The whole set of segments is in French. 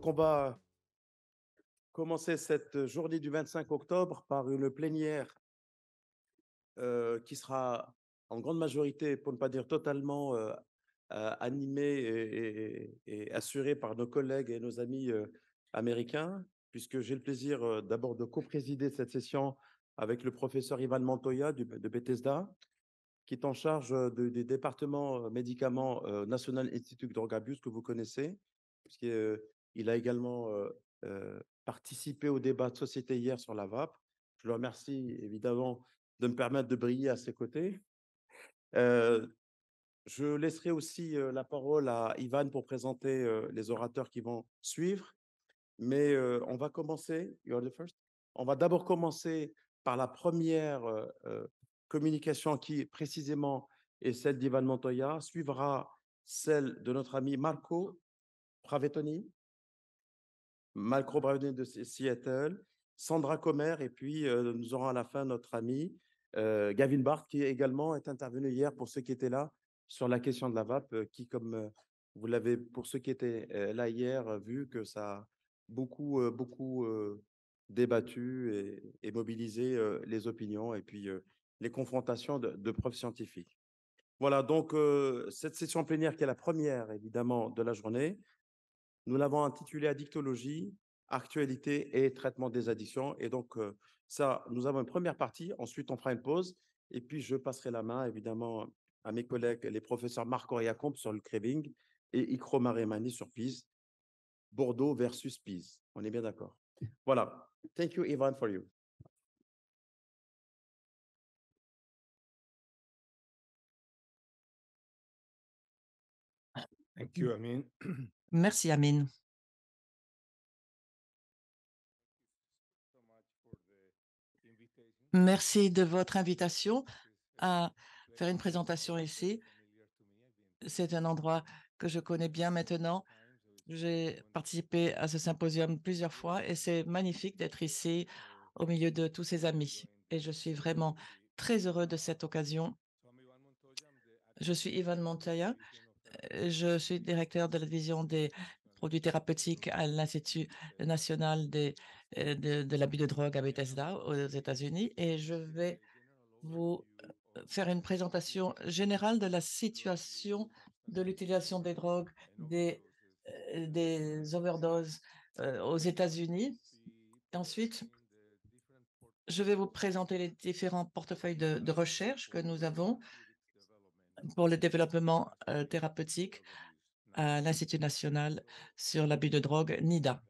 Donc, on va commencer cette journée du 25 octobre par une plénière qui sera en grande majorité, pour ne pas dire totalement, animée et assurée par nos collègues et nos amis américains, puisque j'ai le plaisir d'abord de co-présider cette session avec le professeur Ivan Montoya de Bethesda, qui est en charge du département médicaments National Institute Drug Abuse que vous connaissez, puisqu'il a également participé au débat de société hier sur la vape. Je le remercie évidemment de me permettre de briller à ses côtés. Euh, je laisserai aussi la parole à Ivan pour présenter les orateurs qui vont suivre, mais on va commencer. You're the first. On va d'abord commencer par la première communication qui précisément est celle d'Ivan Montoya, suivra celle de notre ami Pravetoni, Marco Brauni de Seattle, Sandra Comer, et puis nous aurons à la fin notre ami Gavin Barth, qui également est intervenu hier pour ceux qui étaient là sur la question de la vape, qui, comme vous l'avez, pour ceux qui étaient là hier, vu que ça a beaucoup débattu et mobilisé les opinions et puis les confrontations de preuves scientifiques. Voilà, donc cette session plénière qui est la première, évidemment, de la journée, nous l'avons intitulée Addictologie, actualité et traitement des addictions. Et donc, ça, nous avons une première partie. Ensuite, on fera une pause. Et puis, je passerai la main, évidemment, à mes collègues, les professeurs Marc Oriacombe sur le craving et Ikro Maremani sur PIS. Bordeaux versus PIS. On est bien d'accord. Voilà. Thank you, Ivan, for you. Thank you, Amin. Merci, Amine. Merci de votre invitation à faire une présentation ici. C'est un endroit que je connais bien maintenant. J'ai participé à ce symposium plusieurs fois et c'est magnifique d'être ici au milieu de tous ces amis. Et je suis vraiment très heureux de cette occasion. Je suis Ivan Montoya. Je suis directeur de la division des produits thérapeutiques à l'Institut national de l'abus de drogue à Bethesda aux États-Unis et je vais vous faire une présentation générale de la situation de l'utilisation des drogues, des overdoses aux États-Unis. Ensuite, je vais vous présenter les différents portefeuilles de recherche que nous avons pour le développement thérapeutique à l'Institut national sur l'abus de drogue, NIDA.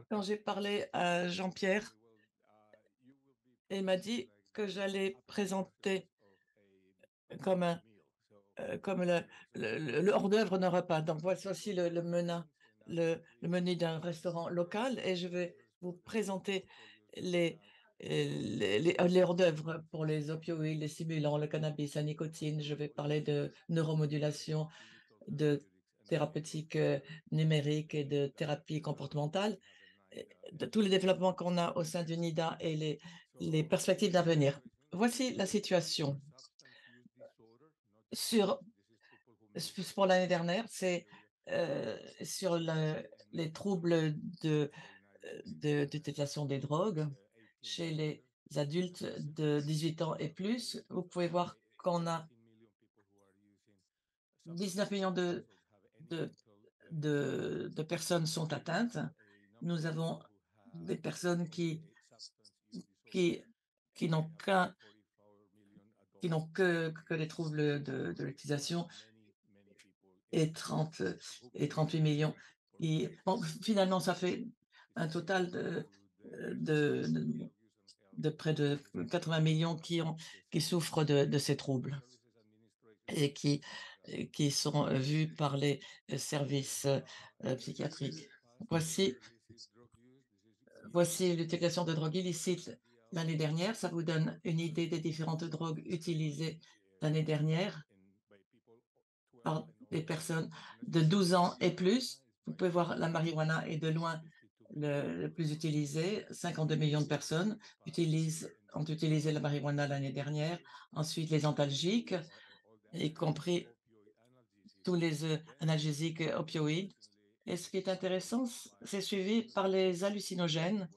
Quand j'ai parlé à Jean-Pierre, il m'a dit que j'allais présenter comme le hors-d'œuvre d'un repas. Donc, voici le menu d'un restaurant local et je vais vous présenter les hors-d'œuvre pour les opioïdes, les stimulants, le cannabis, la nicotine. Je vais parler de neuromodulation, de thérapeutique numérique et de thérapie comportementale, de tous les développements qu'on a au sein du NIDA et les perspectives d'avenir. Voici la situation. Pour l'année dernière, c'est sur les troubles d'utilisation des drogues chez les adultes de 18 ans et plus. Vous pouvez voir qu'on a 19 millions de personnes sont atteintes. Nous avons des personnes qui, qui n'ont que des troubles de l'utilisation et 38 millions. Bon, finalement, ça fait un total de près de 80 millions qui souffrent de ces troubles et qui sont vus par les services psychiatriques. Voici l'utilisation de drogues illicites l'année dernière. Ça vous donne une idée des différentes drogues utilisées l'année dernière par des personnes de 12 ans et plus. Vous pouvez voir la marijuana est de loin le plus utilisé. 52 millions de personnes ont utilisé la marijuana l'année dernière. Ensuite, les antalgiques, y compris tous les analgésiques opioïdes. Et ce qui est intéressant, c'est suivi par les hallucinogènes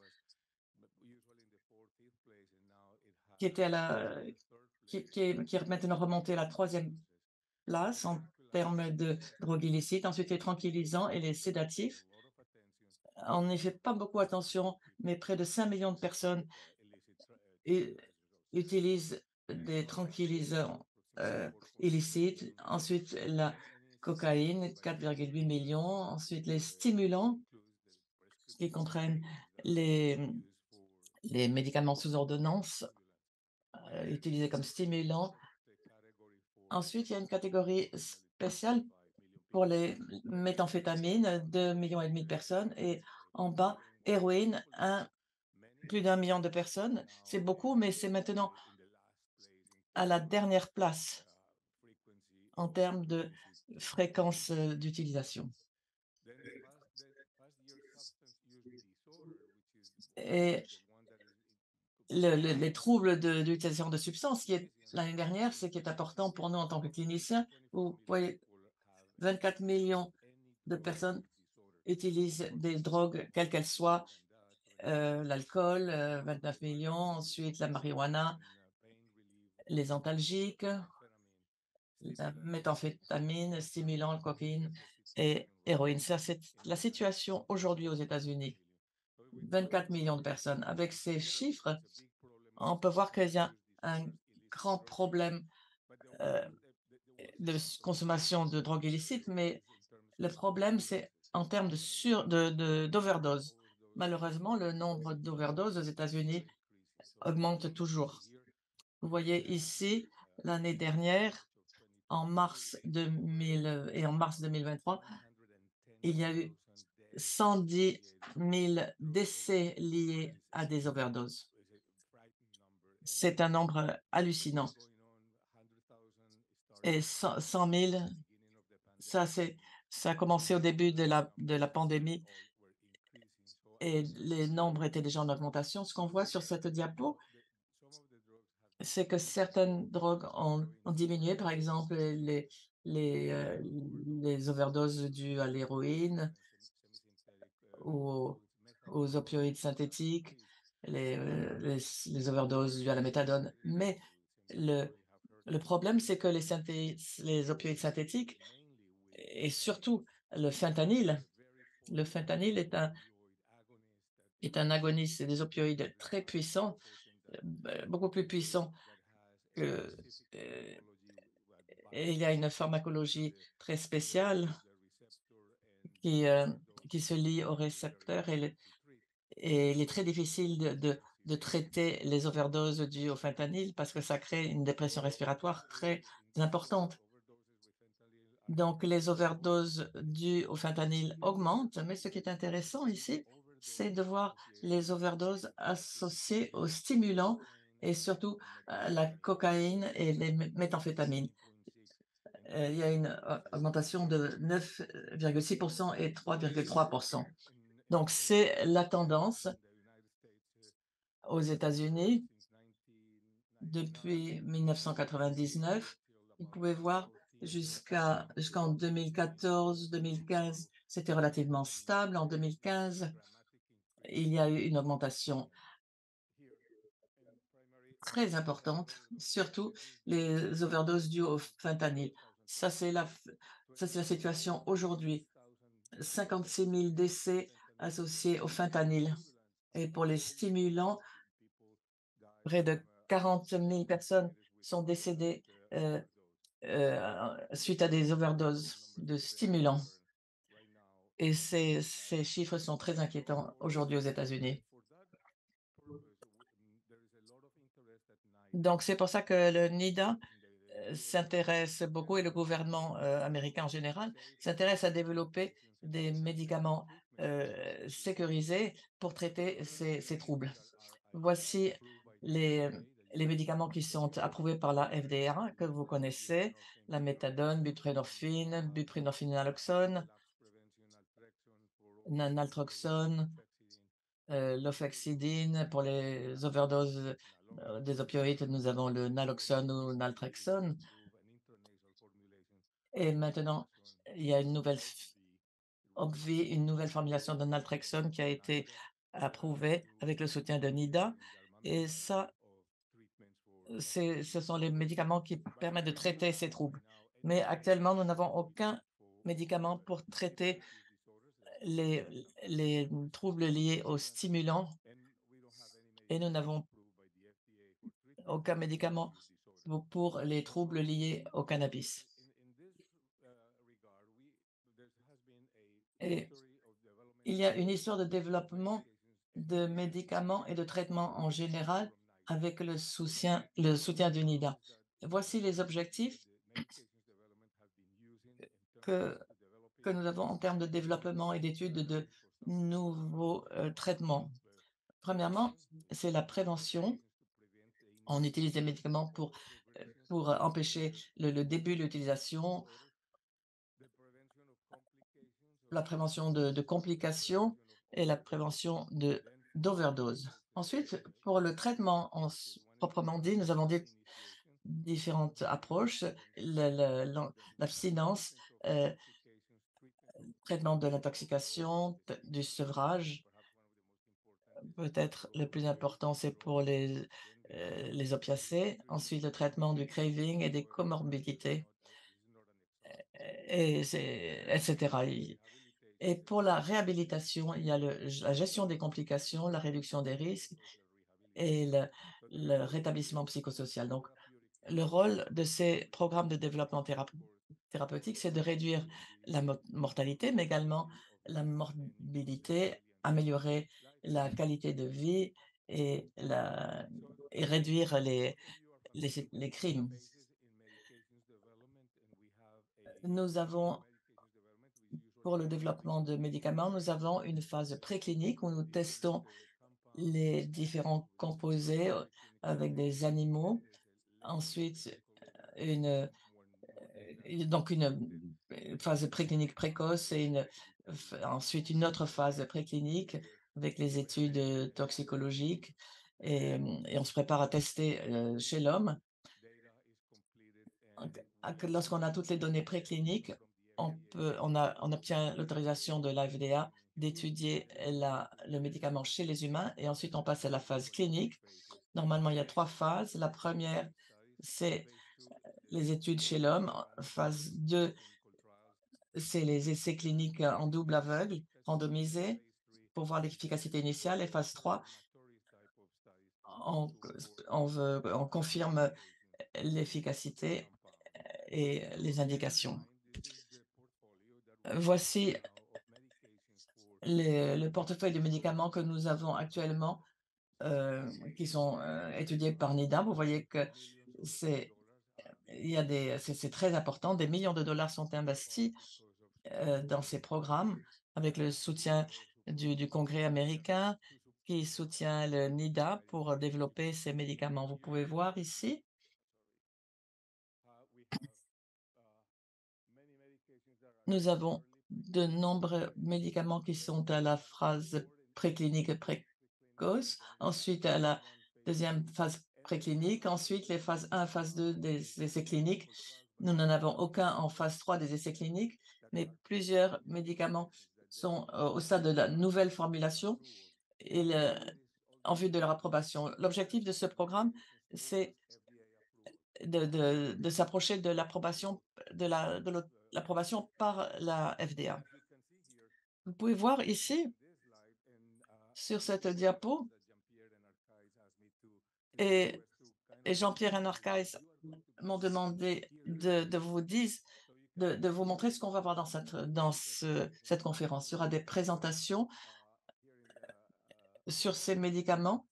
qui étaient qui est maintenant remonté à la troisième place en termes de drogue illicite. Ensuite, les tranquillisants et les sédatifs. On n'y fait pas beaucoup attention, mais près de 5 millions de personnes u- utilisent des tranquillisants illicites. Ensuite, la cocaïne, 4,8 millions. Ensuite, les stimulants qui comprennent les, les médicaments sous ordonnance utilisés comme stimulants. Ensuite, il y a une catégorie spéciale pour les méthamphétamines, 2,5 millions de personnes. Et en bas, héroïne, plus d'1 million de personnes. C'est beaucoup, mais c'est maintenant à la dernière place en termes de fréquence d'utilisation. Et les troubles d'utilisation de substances, qui est l'année dernière, ce qui est important pour nous en tant que cliniciens, vous voyez, 24 millions de personnes utilisent des drogues, quelles qu'elles soient, l'alcool, 29 millions, ensuite la marijuana, les antalgiques, la méthamphétamine, stimulant, cocaïne et héroïne. Ça, c'est la situation aujourd'hui aux États-Unis. 24 millions de personnes. Avec ces chiffres, on peut voir qu'il y a un grand problème euh, de consommation de drogue illicite, mais le problème, c'est en termes d'overdose. Malheureusement, le nombre d'overdoses aux États-Unis augmente toujours. Vous voyez ici, l'année dernière, en mars 2000 et en mars 2023, il y a eu 110 000 décès liés à des overdoses. C'est un nombre hallucinant. Et 100 000, ça, ça a commencé au début de la pandémie et les nombres étaient déjà en augmentation. Ce qu'on voit sur cette diapo, c'est que certaines drogues ont diminué, par exemple les, euh, les overdoses dues à l'héroïne ou aux opioïdes synthétiques, les overdoses dues à la méthadone. Mais le, le problème, c'est que les opioïdes synthétiques et surtout le fentanyl est un agoniste, c'est des opioïdes très puissants, beaucoup plus puissants que, euh, et il y a une pharmacologie très spéciale qui, euh, qui se lie au récepteur et il est très difficile de traiter les overdoses dues au fentanyl parce que ça crée une dépression respiratoire très importante. Donc, les overdoses dues au fentanyl augmentent, mais ce qui est intéressant ici, c'est de voir les overdoses associées aux stimulants et surtout la cocaïne et les méthamphétamines. Il y a une augmentation de 9,6% et 3,3%. Donc, c'est la tendance aux États-Unis depuis 1999. Vous pouvez voir jusqu'en 2014-2015, c'était relativement stable. En 2015, il y a eu une augmentation très importante, surtout les overdoses dues au fentanyl. Ça, c'est la situation aujourd'hui. 56 000 décès associés au fentanyl. Et pour les stimulants, près de 40 000 personnes sont décédées suite à des overdoses de stimulants. Et ces chiffres sont très inquiétants aujourd'hui aux États-Unis. Donc, c'est pour ça que le NIDA s'intéresse beaucoup et le gouvernement américain en général s'intéresse à développer des médicaments sécurisés pour traiter ces troubles. Voici les, les médicaments qui sont approuvés par la FDA, que vous connaissez, la méthadone, buprenorphine, buprenorphine naloxone, naltrexone l'ofloxacine pour les overdoses, des opioïdes, nous avons le naloxone ou naltrexone et maintenant, il y a une nouvelle Obvi, une nouvelle formulation de naltrexone qui a été approuvée avec le soutien de NIDA et ça, ce sont les médicaments qui permettent de traiter ces troubles. Mais actuellement, nous n'avons aucun médicament pour traiter les troubles liés aux stimulants et nous n'avons aucun médicament pour les troubles liés au cannabis. Et il y a une histoire de développement de médicaments et de traitements en général avec le soutien du NIDA. Voici les objectifs que, que nous avons en termes de développement et d'études de nouveaux traitements. Premièrement, c'est la prévention. On utilise des médicaments pour empêcher le début de l'utilisation, la prévention de complications et la prévention d'overdose. Ensuite, pour le traitement proprement dit, nous avons différentes approches, l'abstinence, euh, traitement de l'intoxication, du sevrage. Peut-être le plus important, c'est pour les opiacés. Ensuite, le traitement du craving et des comorbidités, etc. Et pour la réhabilitation, il y a la gestion des complications, la réduction des risques et le rétablissement psychosocial. Donc, le rôle de ces programmes de développement thérapeutique, c'est de réduire la mortalité, mais également la morbidité, améliorer la qualité de vie et, et réduire les crimes. Nous avons, pour le développement de médicaments, nous avons une phase préclinique où nous testons les différents composés avec des animaux. Ensuite, une, donc une phase préclinique précoce et ensuite une autre phase préclinique avec les études toxicologiques et on se prépare à tester chez l'homme. Lorsqu'on a toutes les données précliniques, on obtient l'autorisation de l'FDA d'étudier le médicament chez les humains et ensuite on passe à la phase clinique. Normalement, il y a 3 phases. La première, c'est les études chez l'homme. Phase 2, c'est les essais cliniques en double aveugle, randomisés, pour voir l'efficacité initiale. Et phase 3, on, on confirme l'efficacité et les indications. Voici le portefeuille de médicaments que nous avons actuellement qui sont étudiés par NIDA. Vous voyez que c'est c'est très important. Des millions de dollars sont investis dans ces programmes avec le soutien du Congrès américain qui soutient le NIDA pour développer ces médicaments. Vous pouvez voir ici, nous avons de nombreux médicaments qui sont à la phase préclinique précoce, ensuite à la deuxième phase préclinique, ensuite les phases 1, phase 2 des essais cliniques. Nous n'en avons aucun en phase 3 des essais cliniques, mais plusieurs médicaments sont au stade de la nouvelle formulation et en vue de leur approbation. L'objectif de ce programme, c'est de s'approcher de l'approbation l'approbation par la FDA. Vous pouvez voir ici, sur cette diapo, et, et Jean-Pierre et Narcisse m'ont demandé de vous montrer ce qu'on va voir cette conférence. Il y aura des présentations sur ces médicaments.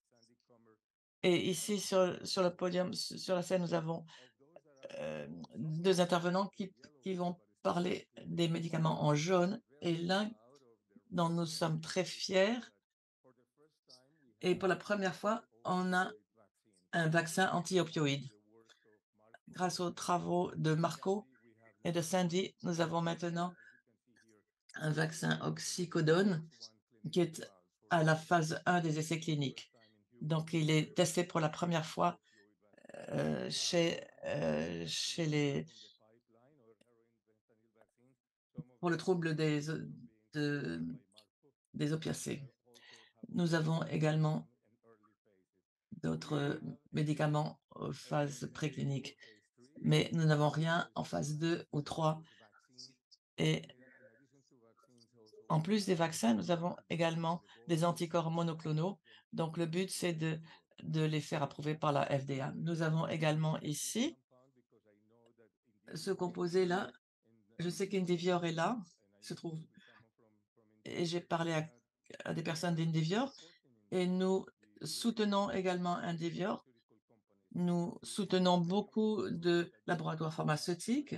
Et ici, sur le podium, sur la scène, nous avons 2 intervenants qui vont parler des médicaments en jaune et l'un dont nous sommes très fiers. Et pour la première fois, on a un vaccin anti-opioïde. Grâce aux travaux de Marco et de Sandy, nous avons maintenant un vaccin oxycodone qui est à la phase 1 des essais cliniques. Donc il est testé pour la première fois, chez les pour le trouble de des opiacés. Nous avons également d'autres, médicaments aux phases précliniques, mais nous n'avons rien en phase 2 ou 3. Et en plus des vaccins, nous avons également des anticorps monoclonaux. Donc le but, c'est de les faire approuver par la FDA. Nous avons également ici ce composé-là. Je sais qu'Indivior est là, se trouve, et j'ai parlé à des personnes d'Indivior et nous soutenons également Indivior. Nous soutenons beaucoup de laboratoires pharmaceutiques.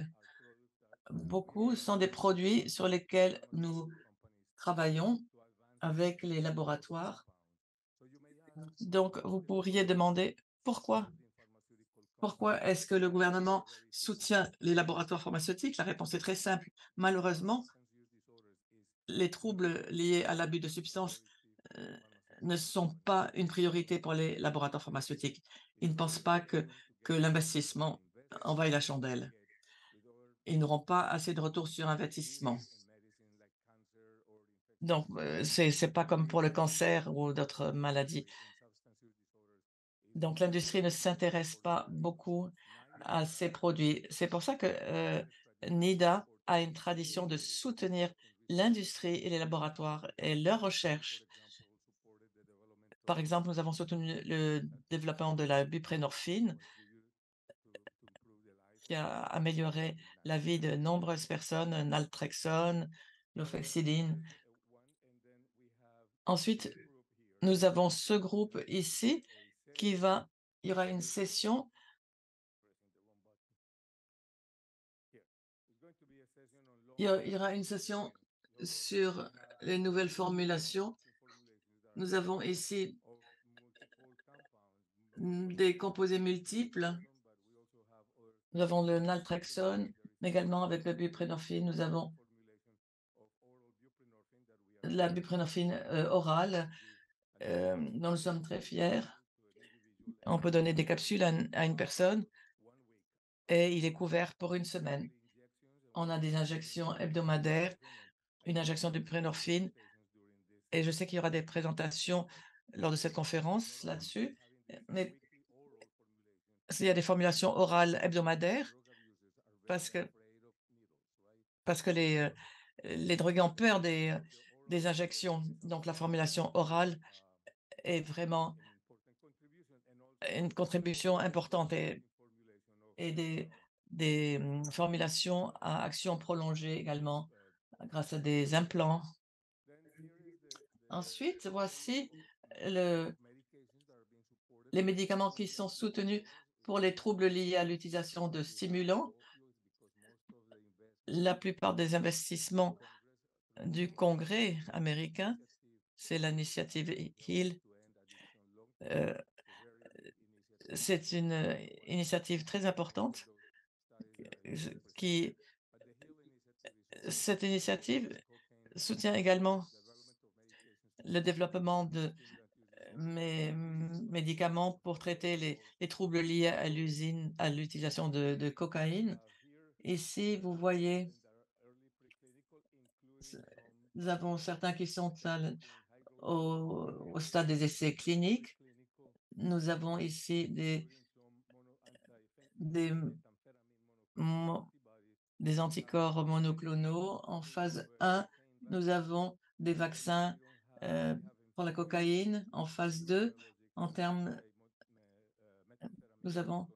Beaucoup sont des produits sur lesquels nous travaillons avec les laboratoires. Donc, vous pourriez demander pourquoi? Pourquoi est-ce que le gouvernement soutient les laboratoires pharmaceutiques? La réponse est très simple. Malheureusement, les troubles liés à l'abus de substances euh, ne sont pas une priorité pour les laboratoires pharmaceutiques. Ils ne pensent pas que l'investissement en vaille la chandelle. Ils n'auront pas assez de retour sur investissement. Donc, c'est pas comme pour le cancer ou d'autres maladies. Donc, l'industrie ne s'intéresse pas beaucoup à ces produits. C'est pour ça que NIDA a une tradition de soutenir l'industrie et les laboratoires et leurs recherches. Par exemple, nous avons soutenu le développement de la buprenorphine qui a amélioré la vie de nombreuses personnes, naltrexone, l'ofloxacine. Ensuite, nous avons ce groupe ici qui va il y aura une session il y aura une session sur les nouvelles formulations. Nous avons ici, des composés multiples. Nous avons le naltrexone, mais également avec le buprenorphine, nous avons la buprenorphine, orale, dont nous sommes très fiers. On peut donner des capsules à une personne et il est couvert pour une semaine. On a des injections hebdomadaires, une injection de buprenorphine et je sais qu'il y aura des présentations lors de cette conférence là-dessus, mais s'il y a des formulations orales hebdomadaires parce que les drogués ont peur des injections. Donc la formulation orale est vraiment une contribution importante et formulations à action prolongée également grâce à des implants. Ensuite, voici le les médicaments qui sont soutenus pour les troubles liés à l'utilisation de stimulants. La plupart des investissements du Congrès américain, c'est l'initiative HEAL. Heu, c'est une, initiative très importante, je qui cette initiative soutient également le développement de médicaments pour traiter les troubles liés à l'utilisation de cocaïne. Ici, vous voyez, ce nous avons certains qui sont au stade des essais cliniques. Nous avons ici des mo des anticorps monoclonaux. En phase 1, nous avons des vaccins, pour la cocaïne. En phase 2, en termes nous avons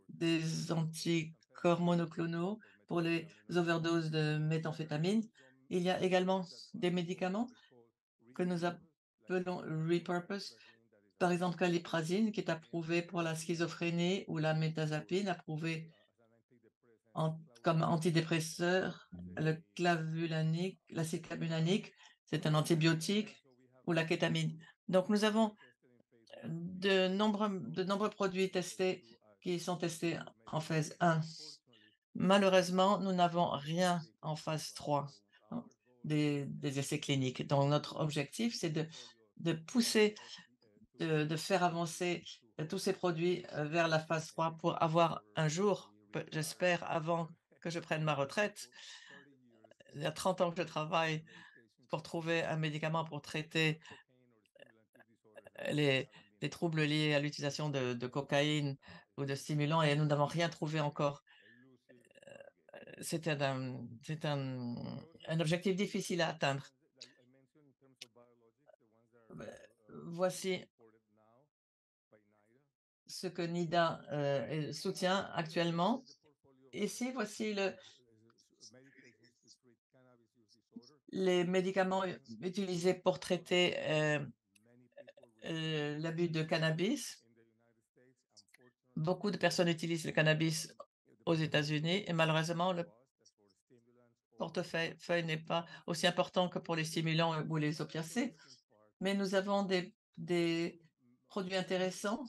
des anticorps monoclonaux pour les overdoses de méthamphétamine. Il y a également des médicaments que nous appelons repurpose, par exemple caliprazine, qui est approuvé pour la schizophrénie, ou la métazapine, approuvé comme antidépresseur, le clavulanique, l'acide clavulanique, c'est un antibiotique, ou la kétamine. Donc nous avons de nombreux produits testés qui sont testés en phase 1. Malheureusement, nous n'avons rien en phase 3. des essais cliniques. Donc notre objectif, c'est de pousser, de faire avancer tous ces produits vers la phase 3 pour avoir un jour, j'espère, avant que je prenne ma retraite. Il y a 30 ans que je travaille pour trouver un médicament pour traiter les, les troubles liés à l'utilisation de cocaïne ou de stimulants et nous n'avons rien trouvé encore. C'est un objectif difficile à atteindre. Voici ce que NIDA soutient actuellement. Ici, voici les médicaments utilisés pour traiter l'abus de cannabis. Beaucoup de personnes utilisent le cannabis aux États-Unis et malheureusement, le portefeuille n'est pas aussi important que pour les stimulants ou les opiacés, mais nous avons des produits intéressants.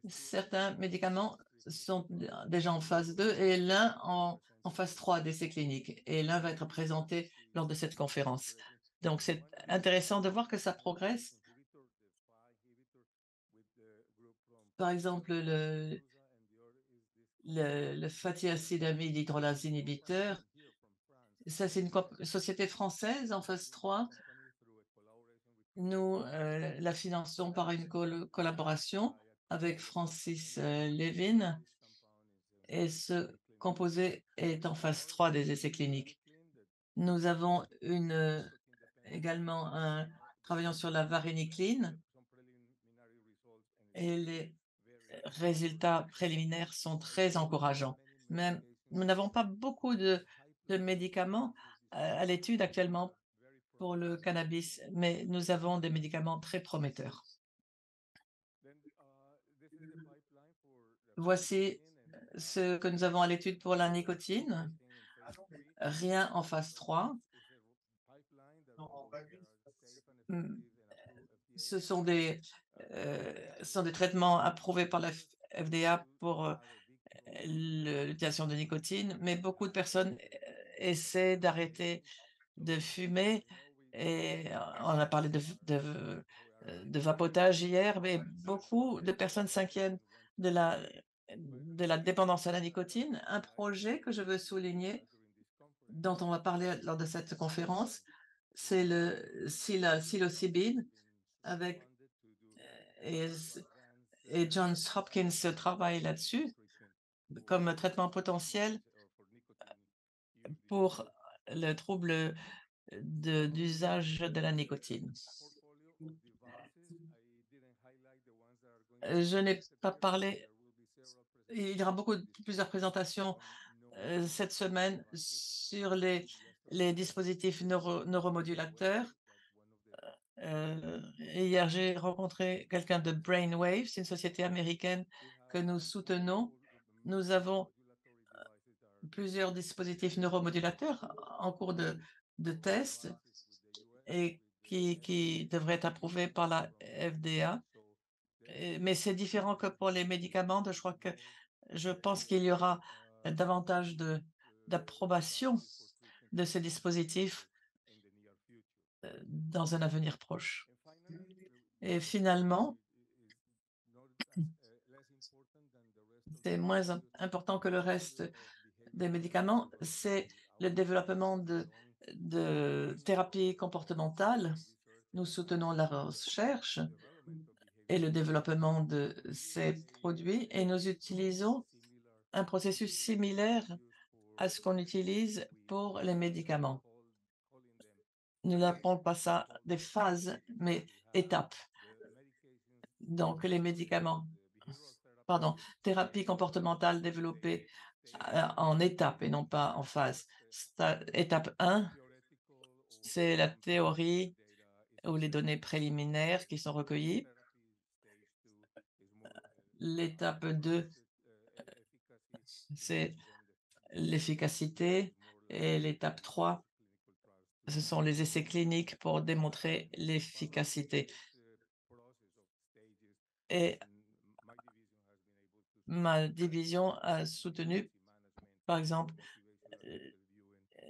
Certains médicaments sont déjà en phase 2 et l'un en phase 3 d'essais cliniques et l'un va être présenté lors de cette conférence. Donc, c'est intéressant de voir que ça progresse. Par exemple, le fatty acid amide hydrolase inhibiteur, ça c'est une société française en phase 3. Nous la finançons par une collaboration avec Francis Levin et ce composé est en phase 3 des essais cliniques. Nous avons également travaillant sur la varénicline et les résultats préliminaires sont très encourageants. Même, nous n'avons pas beaucoup de médicaments à l'étude actuellement pour le cannabis, mais nous avons des médicaments très prometteurs. Voici ce que nous avons à l'étude pour la nicotine. Rien en phase 3. Hmm, Ce sont des traitements approuvés par la FDA pour l'utilisation de nicotine, mais beaucoup de personnes essaient d'arrêter de fumer et on a parlé de vapotage hier, mais beaucoup de personnes s'inquiètent de la dépendance à la nicotine. Un projet que je veux souligner, dont on va parler lors de cette conférence, c'est le psilocybine avec et, et Johns Hopkins travaille là-dessus comme traitement potentiel pour le trouble d'usage de la nicotine. Je n'ai pas parlé, il y aura plusieurs présentations cette semaine sur les dispositifs neuromodulateurs. Hier, j'ai rencontré quelqu'un de Brainwave, c'est une société américaine que nous soutenons. Nous avons plusieurs dispositifs neuromodulateurs en cours de test et qui devraient être approuvés par la FDA. Mais c'est différent que pour les médicaments. Je pense qu'il y aura davantage d'approbation de ces dispositifs dans un avenir proche. Et finalement, c'est moins important que le reste des médicaments, c'est le développement de thérapies comportementales. Nous soutenons la recherche et le développement de ces produits et nous utilisons un processus similaire à ce qu'on utilise pour les médicaments. Nous n'appelons pas ça des phases, mais étapes. Donc, les médicaments, pardon, thérapie comportementale développée en étapes et non pas en phase. Étape 1, c'est la théorie ou les données préliminaires qui sont recueillies. L'étape 2, c'est l'efficacité. Et l'étape 3, ce sont les essais cliniques pour démontrer l'efficacité. Et ma division a soutenu, par exemple,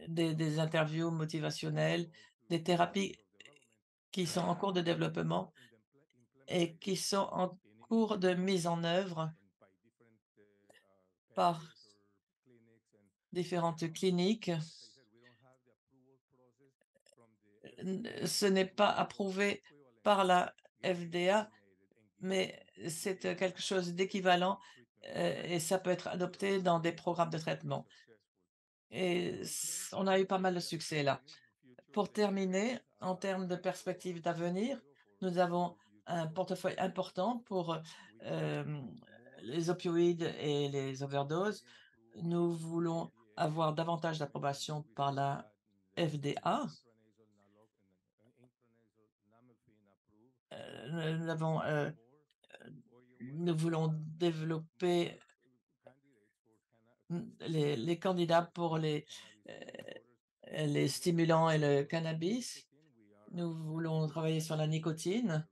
des interviews motivationnelles, des thérapies qui sont en cours de développement et qui sont en cours de mise en œuvre par différentes cliniques. Ce n'est pas approuvé par la FDA, mais c'est quelque chose d'équivalent et ça peut être adopté dans des programmes de traitement. Et on a eu pas mal de succès là. Pour terminer, en termes de perspectives d'avenir, nous avons un portefeuille important pour les opioïdes et les overdoses. Nous voulons avoir davantage d'approbation par la FDA. Nous avons, nous voulons développer les candidats pour les stimulants et le cannabis. Nous voulons travailler sur la nicotine.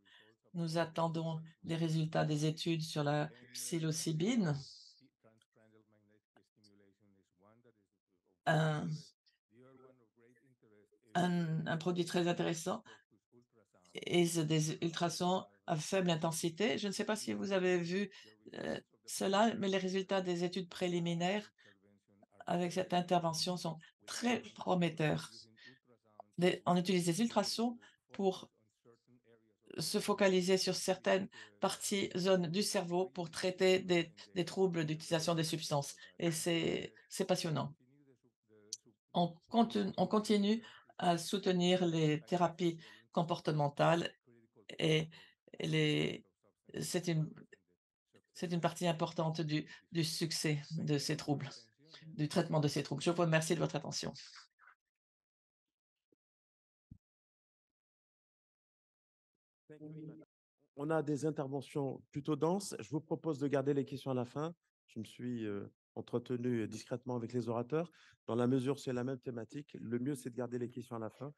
Nous attendons les résultats des études sur la psilocybine, un, un produit très intéressant, et c'est des ultrasons à faible intensité. Je ne sais pas si vous avez vu cela, mais les résultats des études préliminaires avec cette intervention sont très prometteurs. On utilise des ultrasons pour se focaliser sur certaines parties, zones du cerveau pour traiter des troubles d'utilisation des substances. Et c'est passionnant. On continue à soutenir les thérapies comportementales et les, c'est une, c'est une partie importante du succès de ces troubles, du traitement de ces troubles. Je vous remercie de votre attention. On a des interventions plutôt denses. Je vous propose de garder les questions à la fin. Je me suis entretenu discrètement avec les orateurs. Dans la mesure où c'est la même thématique, le mieux, c'est de garder les questions à la fin.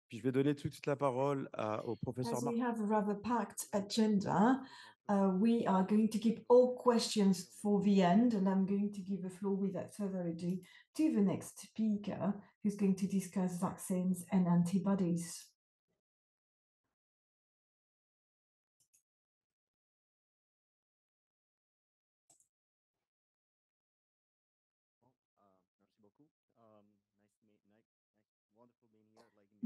Puis je vais donner tout de suite la parole au professeur As Marc. we have a rather packed agenda, we are going to keep all questions for the end, and I'm going to give the floor without further ado to the next speaker, who's going to discuss vaccines and antibodies.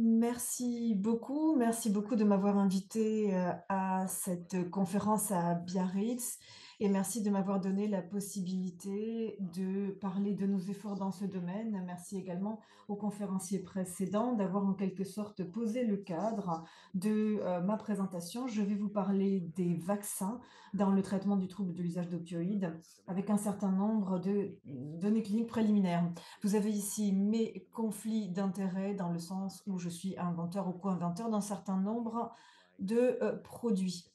Merci beaucoup de m'avoir invité à cette conférence à Biarritz et merci de m'avoir donné la possibilité de parler de nos efforts dans ce domaine. Merci également aux conférenciers précédents d'avoir en quelque sorte posé le cadre de ma présentation. Je vais vous parler des vaccins dans le traitement du trouble de l'usage d'opioïdes avec un certain nombre de données cliniques préliminaires. Vous avez ici mes conflits d'intérêts dans le sens où je suis inventeur ou co-inventeur d'un certain nombre de produits.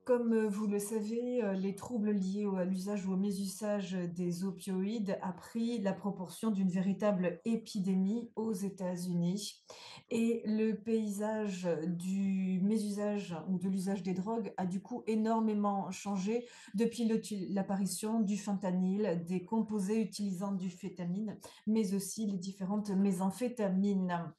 Comme vous le savez, les troubles liés à l'usage ou au mésusage des opioïdes a pris la proportion d'une véritable épidémie aux États-Unis et le paysage du mésusage ou de l'usage des drogues a du coup énormément changé depuis l'apparition du fentanyl, des composés utilisant du phétamine, mais aussi les différentes mésamphétamines.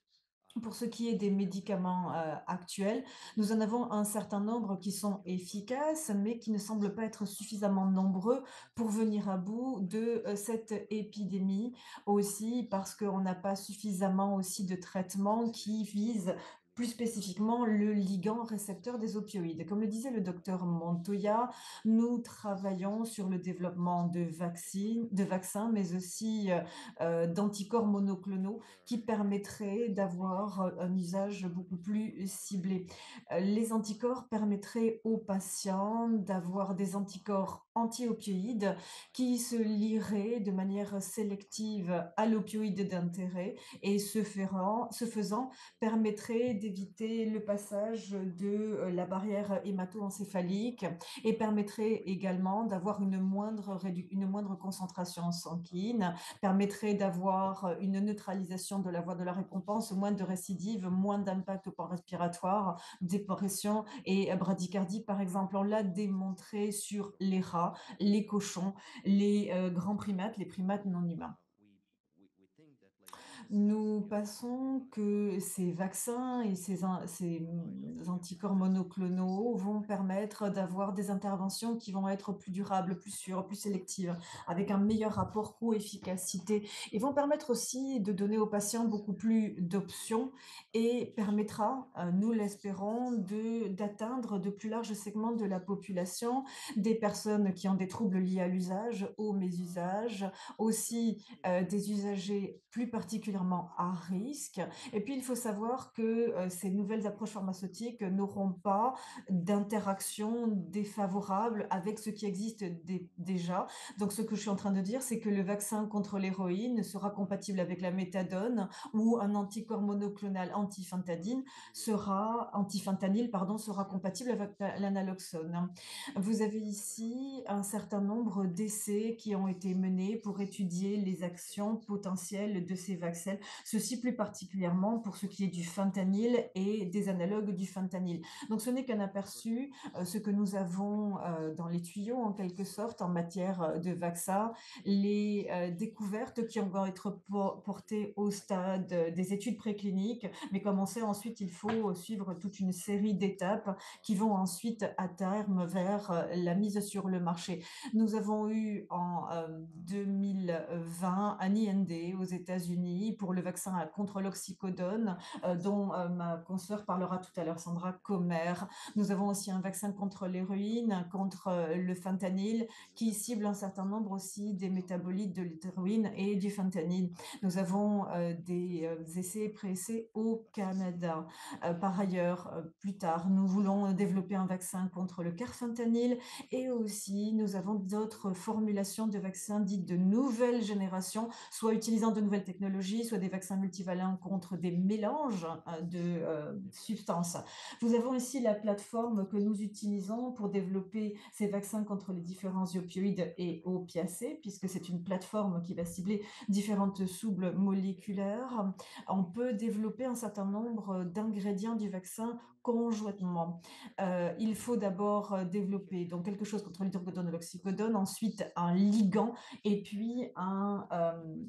Pour ce qui est des médicaments actuels, nous en avons un certain nombre qui sont efficaces, mais qui ne semblent pas être suffisamment nombreux pour venir à bout de cette épidémie. Aussi parce qu'on n'a pas suffisamment aussi de traitements qui visent plus spécifiquement le ligand récepteur des opioïdes. Comme le disait le docteur Montoya, nous travaillons sur le développement de vaccins, mais aussi d'anticorps monoclonaux qui permettrait d'avoir un usage beaucoup plus ciblé. Les anticorps permettraient aux patients d'avoir des anticorps anti-opioïdes qui se lieraient de manière sélective à l'opioïde d'intérêt et ce faisant permettrait d'éviter le passage de la barrière hémato-encéphalique et permettrait également d'avoir une moindre concentration sanguine, permettrait d'avoir une neutralisation de la voie de la récompense, moins de récidives, moins d'impact au port respiratoire, dépression et bradycardie, par exemple. On l'a démontré sur les rats, les cochons, les grands primates, les primates non humains. Nous pensons que ces vaccins et ces anticorps monoclonaux vont permettre d'avoir des interventions qui vont être plus durables, plus sûres, plus sélectives, avec un meilleur rapport coût-efficacité et vont permettre aussi de donner aux patients beaucoup plus d'options et permettra, nous l'espérons, d'atteindre de plus larges segments de la population, des personnes qui ont des troubles liés à l'usage, au mésusage, aussi des usagers plus particulièrement à risque. Et puis, il faut savoir que ces nouvelles approches pharmaceutiques n'auront pas d'interaction défavorable avec ce qui existe déjà. Donc, ce que je suis en train de dire, c'est que le vaccin contre l'héroïne sera compatible avec la méthadone ou un anticorps monoclonal antifentanyl, pardon, sera compatible avec l'analoxone. Vous avez ici un certain nombre d'essais qui ont été menés pour étudier les actions potentielles de ces vaccins, ceci plus particulièrement pour ce qui est du fentanyl et des analogues du fentanyl. Donc ce n'est qu'un aperçu, ce que nous avons dans les tuyaux en quelque sorte en matière de vaccins, les découvertes qui vont être portées au stade des études précliniques, mais comme on sait ensuite il faut suivre toute une série d'étapes qui vont ensuite à terme vers la mise sur le marché. Nous avons eu en 2020 un IND aux États-Unis pour le vaccin contre l'oxycodone, dont ma consoeur parlera tout à l'heure, Sandra Comer. Nous avons aussi un vaccin contre l'héroïne, contre le fentanyl, qui cible un certain nombre aussi des métabolites de l'héroïne et du fentanyl. Nous avons des essais pré-essais au Canada. Par ailleurs, plus tard, nous voulons développer un vaccin contre le carfentanyl et aussi nous avons d'autres formulations de vaccins dites de nouvelle génération, soit utilisant de nouvelles technologies, soit des vaccins multivalents contre des mélanges de substances. Vous avez ici la plateforme que nous utilisons pour développer ces vaccins contre les différents opioïdes et opiacés, puisque c'est une plateforme qui va cibler différentes cibles moléculaires. On peut développer un certain nombre d'ingrédients du vaccin conjointement. Il faut d'abord développer donc quelque chose contre l'hydrocodone et l'oxycodone, ensuite un ligand et puis un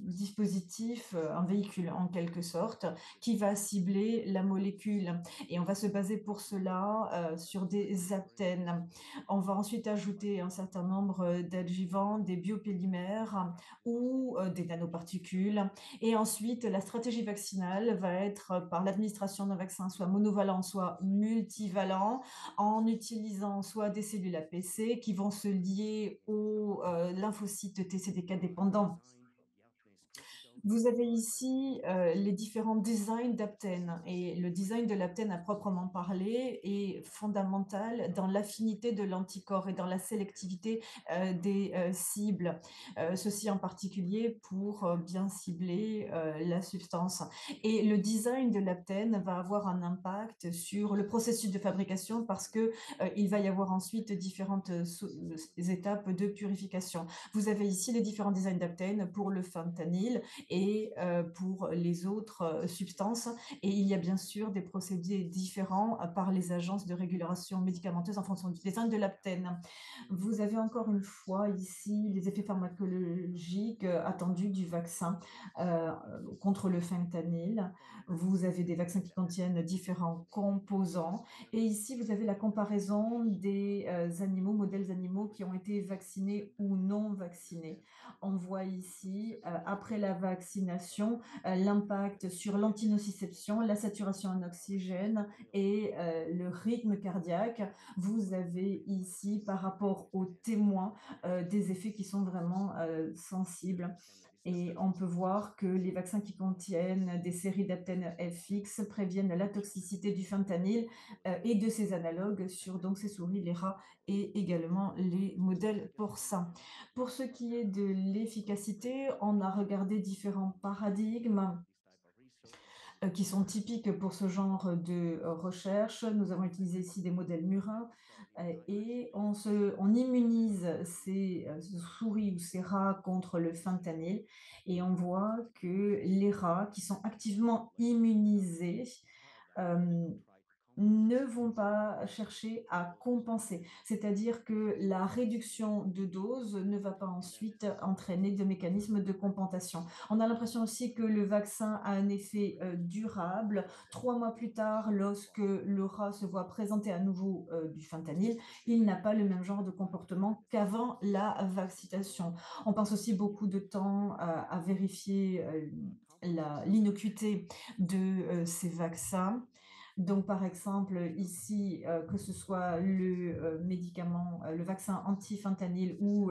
dispositif, un véhicule en quelque sorte, qui va cibler la molécule. Et on va se baser pour cela sur des aptènes. On va ensuite ajouter un certain nombre d'adjuvants, des biopolymères ou des nanoparticules. Et ensuite, la stratégie vaccinale va être par l'administration d'un vaccin soit monovalent, soit multivalent, en utilisant soit des cellules APC qui vont se lier aux lymphocytes TCD4 dépendants. Vous avez ici les différents designs d'Aptène et le design de l'Aptène à proprement parler est fondamental dans l'affinité de l'anticorps et dans la sélectivité des cibles. Ceci en particulier pour bien cibler la substance. Et le design de l'Aptène va avoir un impact sur le processus de fabrication parce que il va y avoir ensuite différentes étapes de purification. Vous avez ici les différents designs d'Aptène pour le fentanyl et pour les autres substances. Et il y a bien sûr des procédés différents par les agences de régulation médicamenteuse en fonction du design de l'aptène. Vous avez encore une fois ici les effets pharmacologiques attendus du vaccin contre le fentanyl. Vous avez des vaccins qui contiennent différents composants. Et ici, vous avez la comparaison des animaux, modèles animaux qui ont été vaccinés ou non vaccinés. On voit ici, après la vaccination, l'impact sur l'antinociception, la saturation en oxygène et le rythme cardiaque. Vous avez ici, par rapport aux témoins, des effets qui sont vraiment sensibles. Et on peut voir que les vaccins qui contiennent des séries d'aptène FX préviennent la toxicité du fentanyl et de ses analogues sur donc ces souris, les rats et également les modèles porcins. Pour ce qui est de l'efficacité, on a regardé différents paradigmes qui sont typiques pour ce genre de recherche. Nous avons utilisé ici des modèles murins et on immunise ces souris ou ces rats contre le fentanyl et on voit que les rats qui sont activement immunisés euh, ne vont pas chercher à compenser. C'est-à-dire que la réduction de dose ne va pas ensuite entraîner de mécanismes de compensation. On a l'impression aussi que le vaccin a un effet durable. 3 mois plus tard, lorsque le rat se voit présenter à nouveau du fentanyl, il n'a pas le même genre de comportement qu'avant la vaccination. On passe aussi beaucoup de temps à vérifier l'innocuité de ces vaccins. Donc, par exemple, ici, que ce soit le médicament, le vaccin anti-fentanyl ou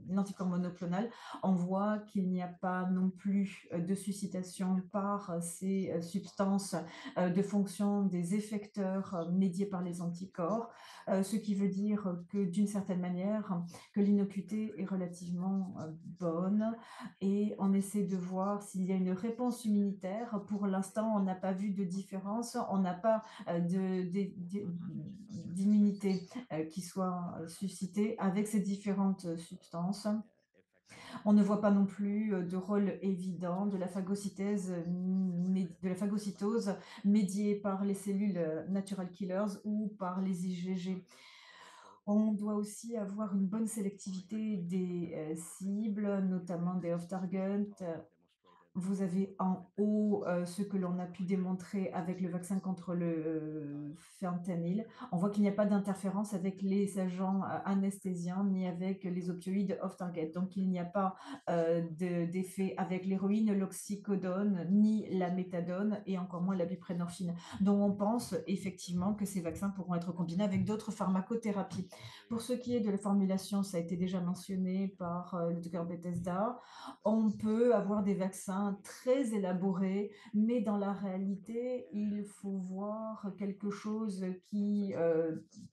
l'anticorps monoclonal, on voit qu'il n'y a pas non plus de suscitation par ces substances de fonction des effecteurs médiés par les anticorps, ce qui veut dire que d'une certaine manière, que l'innocuité est relativement bonne et on essaie de voir s'il y a une réponse immunitaire. Pour l'instant, on n'a pas vu de différence, on n'a pas d'immunité qui soit suscitée avec ces différentes substances. On ne voit pas non plus de rôle évident de la de la phagocytose médiée par les cellules natural killers ou par les IgG. On doit aussi avoir une bonne sélectivité des cibles, notamment des off-target. Vous avez en haut, ce que l'on a pu démontrer avec le vaccin contre le fentanyl. On voit qu'il n'y a pas d'interférence avec les agents anesthésiants ni avec les opioïdes off-target. Donc il n'y a pas d'effet avec l'héroïne, l'oxycodone, ni la méthadone et encore moins la buprenorphine. Donc on pense effectivement que ces vaccins pourront être combinés avec d'autres pharmacothérapies. Pour ce qui est de la formulation, ça a été déjà mentionné par le docteur Bethesda. On peut avoir des vaccins très élaborés, mais dans la réalité, il faut voir quelque chose qui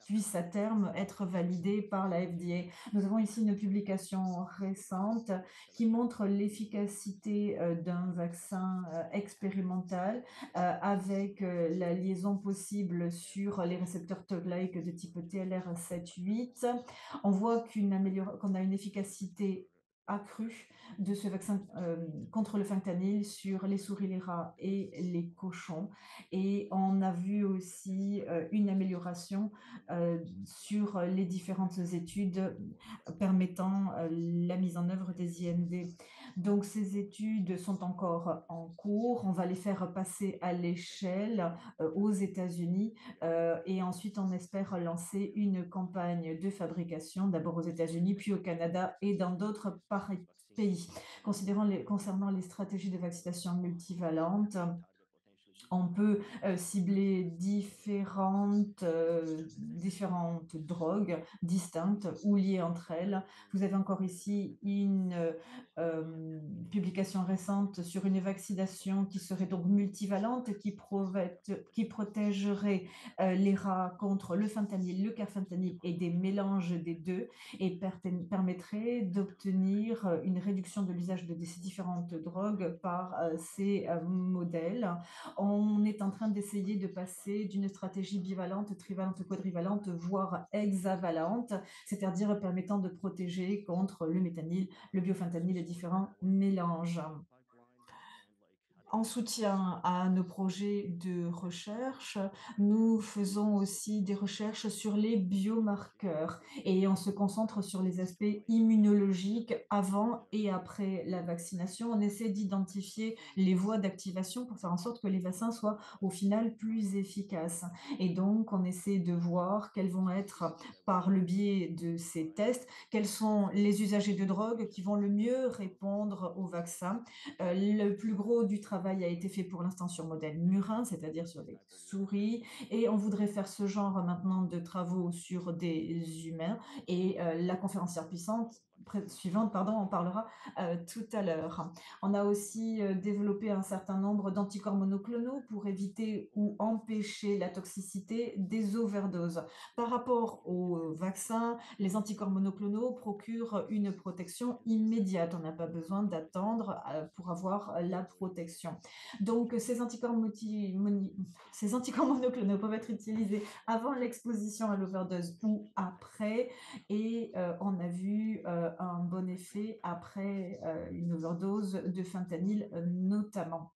puisse à terme être validé par la FDA. Nous avons ici une publication récente qui montre l'efficacité d'un vaccin expérimental avec la liaison possible sur les récepteurs Toll-like de type TLR7-8. On voit qu'on a une efficacité accrue de ce vaccin contre le fentanyl sur les souris, les rats et les cochons. Et on a vu aussi une amélioration sur les différentes études permettant la mise en œuvre des IND. Donc ces études sont encore en cours. On va les faire passer à l'échelle aux États-Unis et ensuite on espère lancer une campagne de fabrication d'abord aux États-Unis, puis au Canada et dans d'autres pays. Concernant les stratégies de vaccination multivalentes, on peut cibler différentes drogues distinctes ou liées entre elles. Vous avez encore ici une publication récente sur une vaccination qui serait donc multivalente, qui protégerait les rats contre le fentanyl, le carfentanyl et des mélanges des deux et permettrait d'obtenir une réduction de l'usage de ces différentes drogues par ces modèles. On est en train d'essayer de passer d'une stratégie bivalente, trivalente, quadrivalente, voire hexavalente, c'est-à-dire permettant de protéger contre le méthanyl, le biofentanyl et différents mélanges. En soutien à nos projets de recherche, nous faisons aussi des recherches sur les biomarqueurs et on se concentre sur les aspects immunologiques avant et après la vaccination. On essaie d'identifier les voies d'activation pour faire en sorte que les vaccins soient au final plus efficaces. Et donc, on essaie de voir quels vont être, par le biais de ces tests, quels sont les usagers de drogue qui vont le mieux répondre au vaccin. Le plus gros du travail a été fait pour l'instant sur modèle murin, c'est-à-dire sur des souris, et on voudrait faire ce genre maintenant de travaux sur des humains. Et la conférencière suivante, pardon, en parlera tout à l'heure. On a aussi développé un certain nombre d'anticorps monoclonaux pour éviter ou empêcher la toxicité des overdoses. Par rapport aux vaccins, les anticorps monoclonaux procurent une protection immédiate. On n'a pas besoin d'attendre pour avoir la protection. Donc, ces anticorps monoclonaux peuvent être utilisés avant l'exposition à l'overdose ou après. Et on a vu un bon effet après une overdose de fentanyl notamment.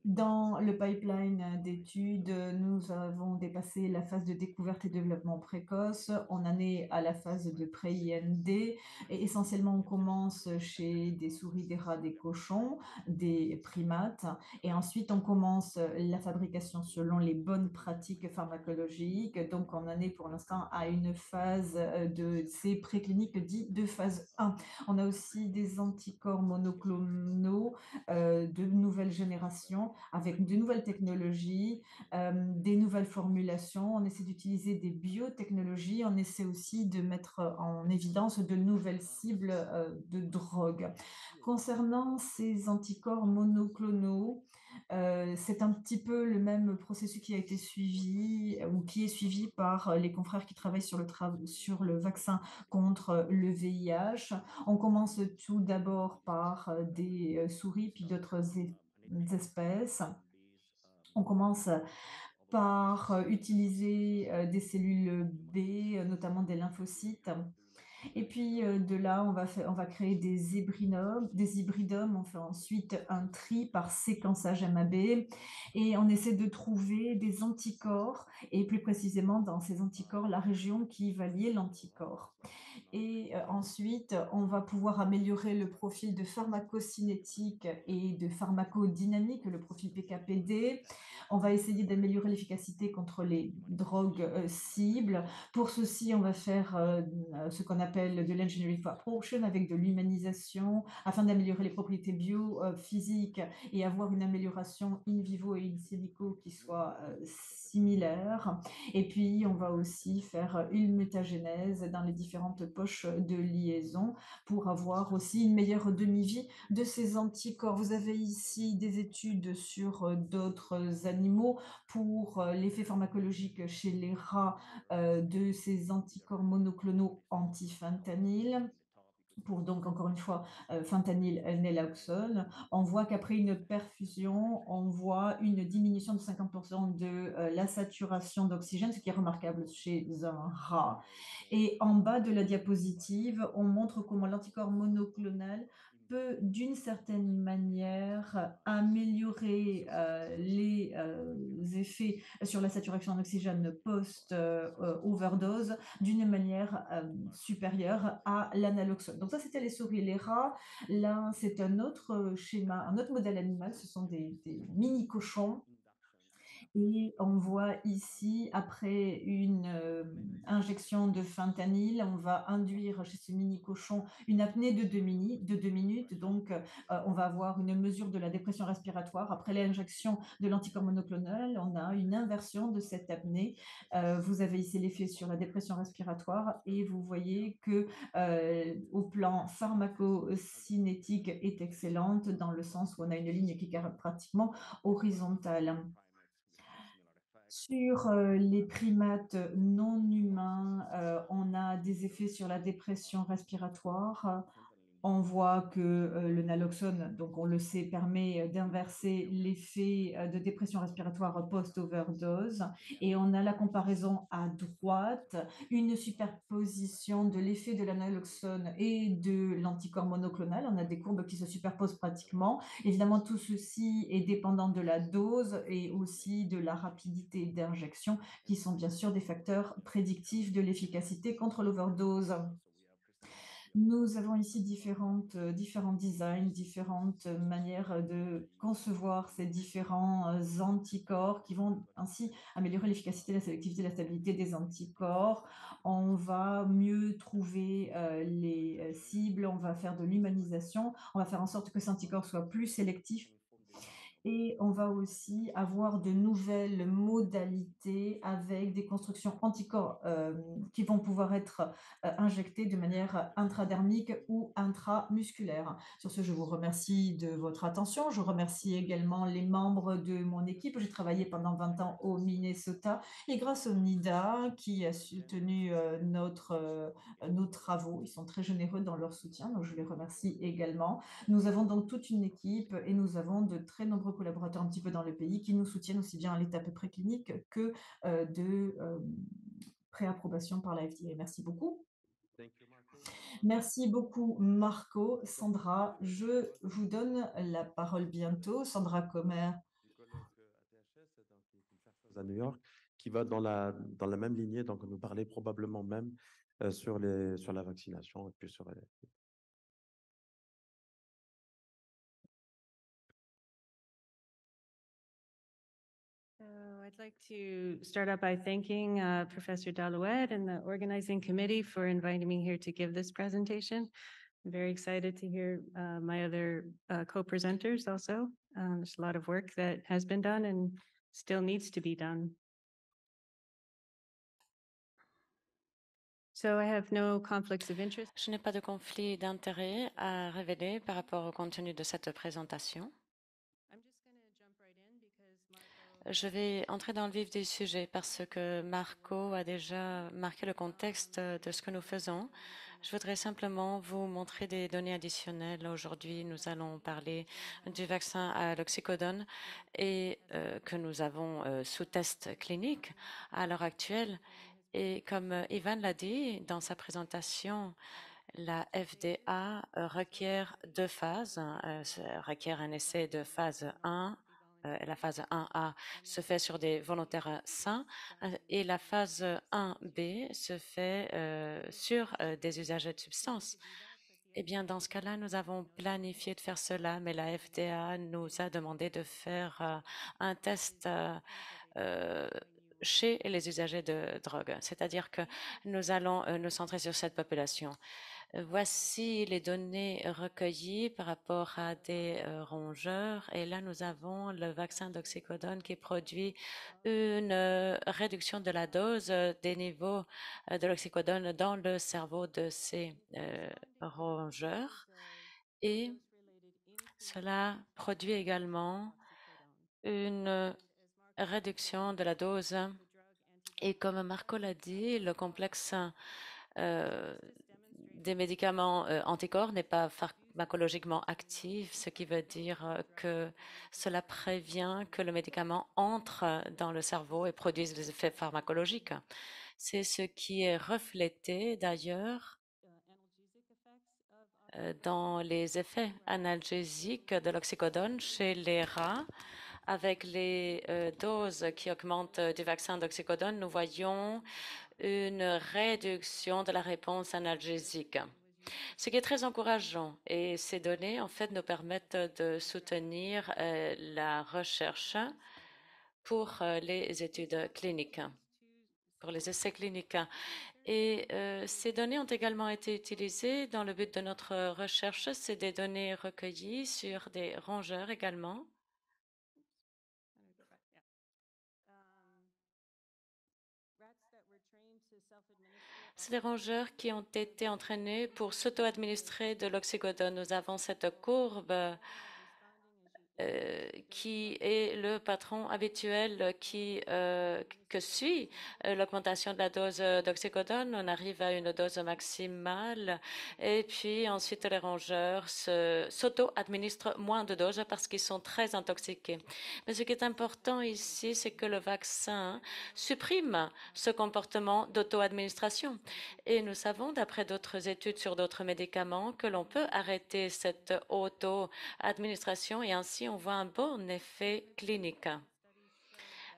Dans le pipeline d'études, nous avons dépassé la phase de découverte et développement précoce. On en est à la phase de pré-IND et essentiellement, on commence chez des souris, des rats, des cochons, des primates et ensuite on commence la fabrication selon les bonnes pratiques pharmacologiques. Donc on en est pour l'instant à une phase, de ces précliniques dit de phase 1. On a aussi des anticorps monoclonaux de nouvelles générations avec de nouvelles technologies, des nouvelles formulations. On essaie d'utiliser des biotechnologies. On essaie aussi de mettre en évidence de nouvelles cibles de drogue. Concernant ces anticorps monoclonaux, c'est un petit peu le même processus qui a été suivi ou qui est suivi par les confrères qui travaillent sur le vaccin contre le VIH. On commence tout d'abord par des souris, puis d'autres espèces. On commence par utiliser des cellules B, notamment des lymphocytes. Et puis de là, on va créer des hybridomes. On fait ensuite un tri par séquençage MAB et on essaie de trouver des anticorps et plus précisément dans ces anticorps, la région qui va lier l'anticorps. Et ensuite, on va pouvoir améliorer le profil de pharmacocinétique et de pharmacodynamique, le profil PK/PD. On va essayer d'améliorer l'efficacité contre les drogues cibles. Pour ceci, on va faire ce qu'on appelle de l'engineering for approach avec de l'humanisation afin d'améliorer les propriétés biophysiques et avoir une amélioration in vivo et in silico qui soit similaire. Et puis, on va aussi faire une mutagénèse dans les différentes poches de liaison pour avoir aussi une meilleure demi-vie de ces anticorps. Vous avez ici des études sur d'autres animaux pour l'effet pharmacologique chez les rats de ces anticorps monoclonaux antifentanyl pour donc encore une fois fentanyl naloxone, on voit qu'après une perfusion, on voit une diminution de 50% de la saturation d'oxygène, ce qui est remarquable chez un rat. Et en bas de la diapositive, on montre comment l'anticorps monoclonal peut d'une certaine manière améliorer les effets sur la saturation en oxygène post-overdose d'une manière supérieure à l'analoxone. Donc ça, c'était les souris et les rats. Là, c'est un autre schéma, un autre modèle animal. Ce sont des mini-cochons et on voit ici, après une injection de fentanyl, on va induire chez ce mini cochon une apnée de 2 minutes. Donc, on va avoir une mesure de la dépression respiratoire. Après l'injection de l'anticorps monoclonal, on a une inversion de cette apnée. Vous avez ici l'effet sur la dépression respiratoire et vous voyez que au plan pharmacocinétique est excellente dans le sens où on a une ligne qui est pratiquement horizontale. Sur, les primates non humains, on a des effets sur la dépression respiratoire. On voit que, le naloxone, donc on le sait, permet, d'inverser l'effet, de dépression respiratoire post-overdose et on a la comparaison à droite, une superposition de l'effet de la naloxone et de l'anticorps monoclonal. On a des courbes qui se superposent pratiquement. Évidemment, tout ceci est dépendant de la dose et aussi de la rapidité d'injection qui sont bien sûr des facteurs prédictifs de l'efficacité contre l'overdose. Nous avons ici différents designs, différentes manières de concevoir ces différents anticorps qui vont ainsi améliorer l'efficacité, la sélectivité, la stabilité des anticorps. On va mieux trouver les cibles, on va faire de l'humanisation, on va faire en sorte que ces anticorps soient plus sélectifs et on va aussi avoir de nouvelles modalités avec des constructions anticorps qui vont pouvoir être injectées de manière intradermique ou intramusculaire. Sur ce, je vous remercie de votre attention. Je remercie également les membres de mon équipe. J'ai travaillé pendant 20 ans au Minnesota et grâce au NIDA qui a soutenu nos travaux, ils sont très généreux dans leur soutien, donc je les remercie également. Nous avons donc toute une équipe et nous avons de très nombreux collaborateurs un petit peu dans le pays qui nous soutiennent aussi bien à l'étape préclinique que de préapprobation par la FDA. Merci beaucoup. Merci beaucoup, Marco. Sandra, je vous donne la parole bientôt. Sandra Comer à New York, qui va dans la même lignée, donc nous parler probablement même sur la vaccination et puis sur So I'd like to start out by thanking Professor Dalouette and the organizing committee for inviting me here to give this presentation. I'm very excited to hear my other co-presenters also. There's a lot of work that has been done and still needs to be done. So I have no conflicts of interest. Je n'ai pas de conflit d'intérêt à révéler par rapport au contenu de cette présentation. I'm just going to jump right in because Marco Je vais entrer dans le vif du sujet parce que Marco a déjà marqué le contexte de ce que nous faisons. Je voudrais simplement vous montrer des données additionnelles. Aujourd'hui, nous allons parler du vaccin à l'oxycodone et que nous avons sous test clinique à l'heure actuelle. Et comme Ivan l'a dit dans sa présentation, la FDA requiert 2 phases, requiert un essai de phase 1. La phase 1A se fait sur des volontaires sains et la phase 1B se fait sur des usagers de substances. Eh bien, dans ce cas-là, nous avons planifié de faire cela, mais la FDA nous a demandé de faire un test chez les usagers de drogue, c'est-à-dire que nous allons nous centrer sur cette population. Voici les données recueillies par rapport à des rongeurs. Et là, nous avons le vaccin d'oxycodone qui produit une réduction de la dose des niveaux de l'oxycodone dans le cerveau de ces rongeurs. Et cela produit également une réduction de la dose. Et comme Marco l'a dit, le complexe des médicaments anticorps n'est pas pharmacologiquement actif, ce qui veut dire que cela prévient que le médicament entre dans le cerveau et produise des effets pharmacologiques. C'est ce qui est reflété d'ailleurs dans les effets analgésiques de l'oxycodone chez les rats. Avec les doses qui augmentent du vaccin d'oxycodone, nous voyons une réduction de la réponse analgésique, ce qui est très encourageant. Et ces données, en fait, nous permettent de soutenir la recherche pour les études cliniques, pour les essais cliniques. Et ces données ont également été utilisées dans le but de notre recherche. C'est des données recueillies sur des rongeurs également. C'est des rongeurs qui ont été entraînés pour s'auto-administrer de l'oxycodone. Nous avons cette courbe qui est le patron habituel que suit l'augmentation de la dose d'oxycodone. On arrive à une dose maximale et puis ensuite les rongeurs s'auto-administrent moins de doses parce qu'ils sont très intoxiqués. Mais ce qui est important ici, c'est que le vaccin supprime ce comportement d'auto-administration. Et nous savons, d'après d'autres études sur d'autres médicaments, que l'on peut arrêter cette auto-administration et ainsi on voit un bon effet clinique.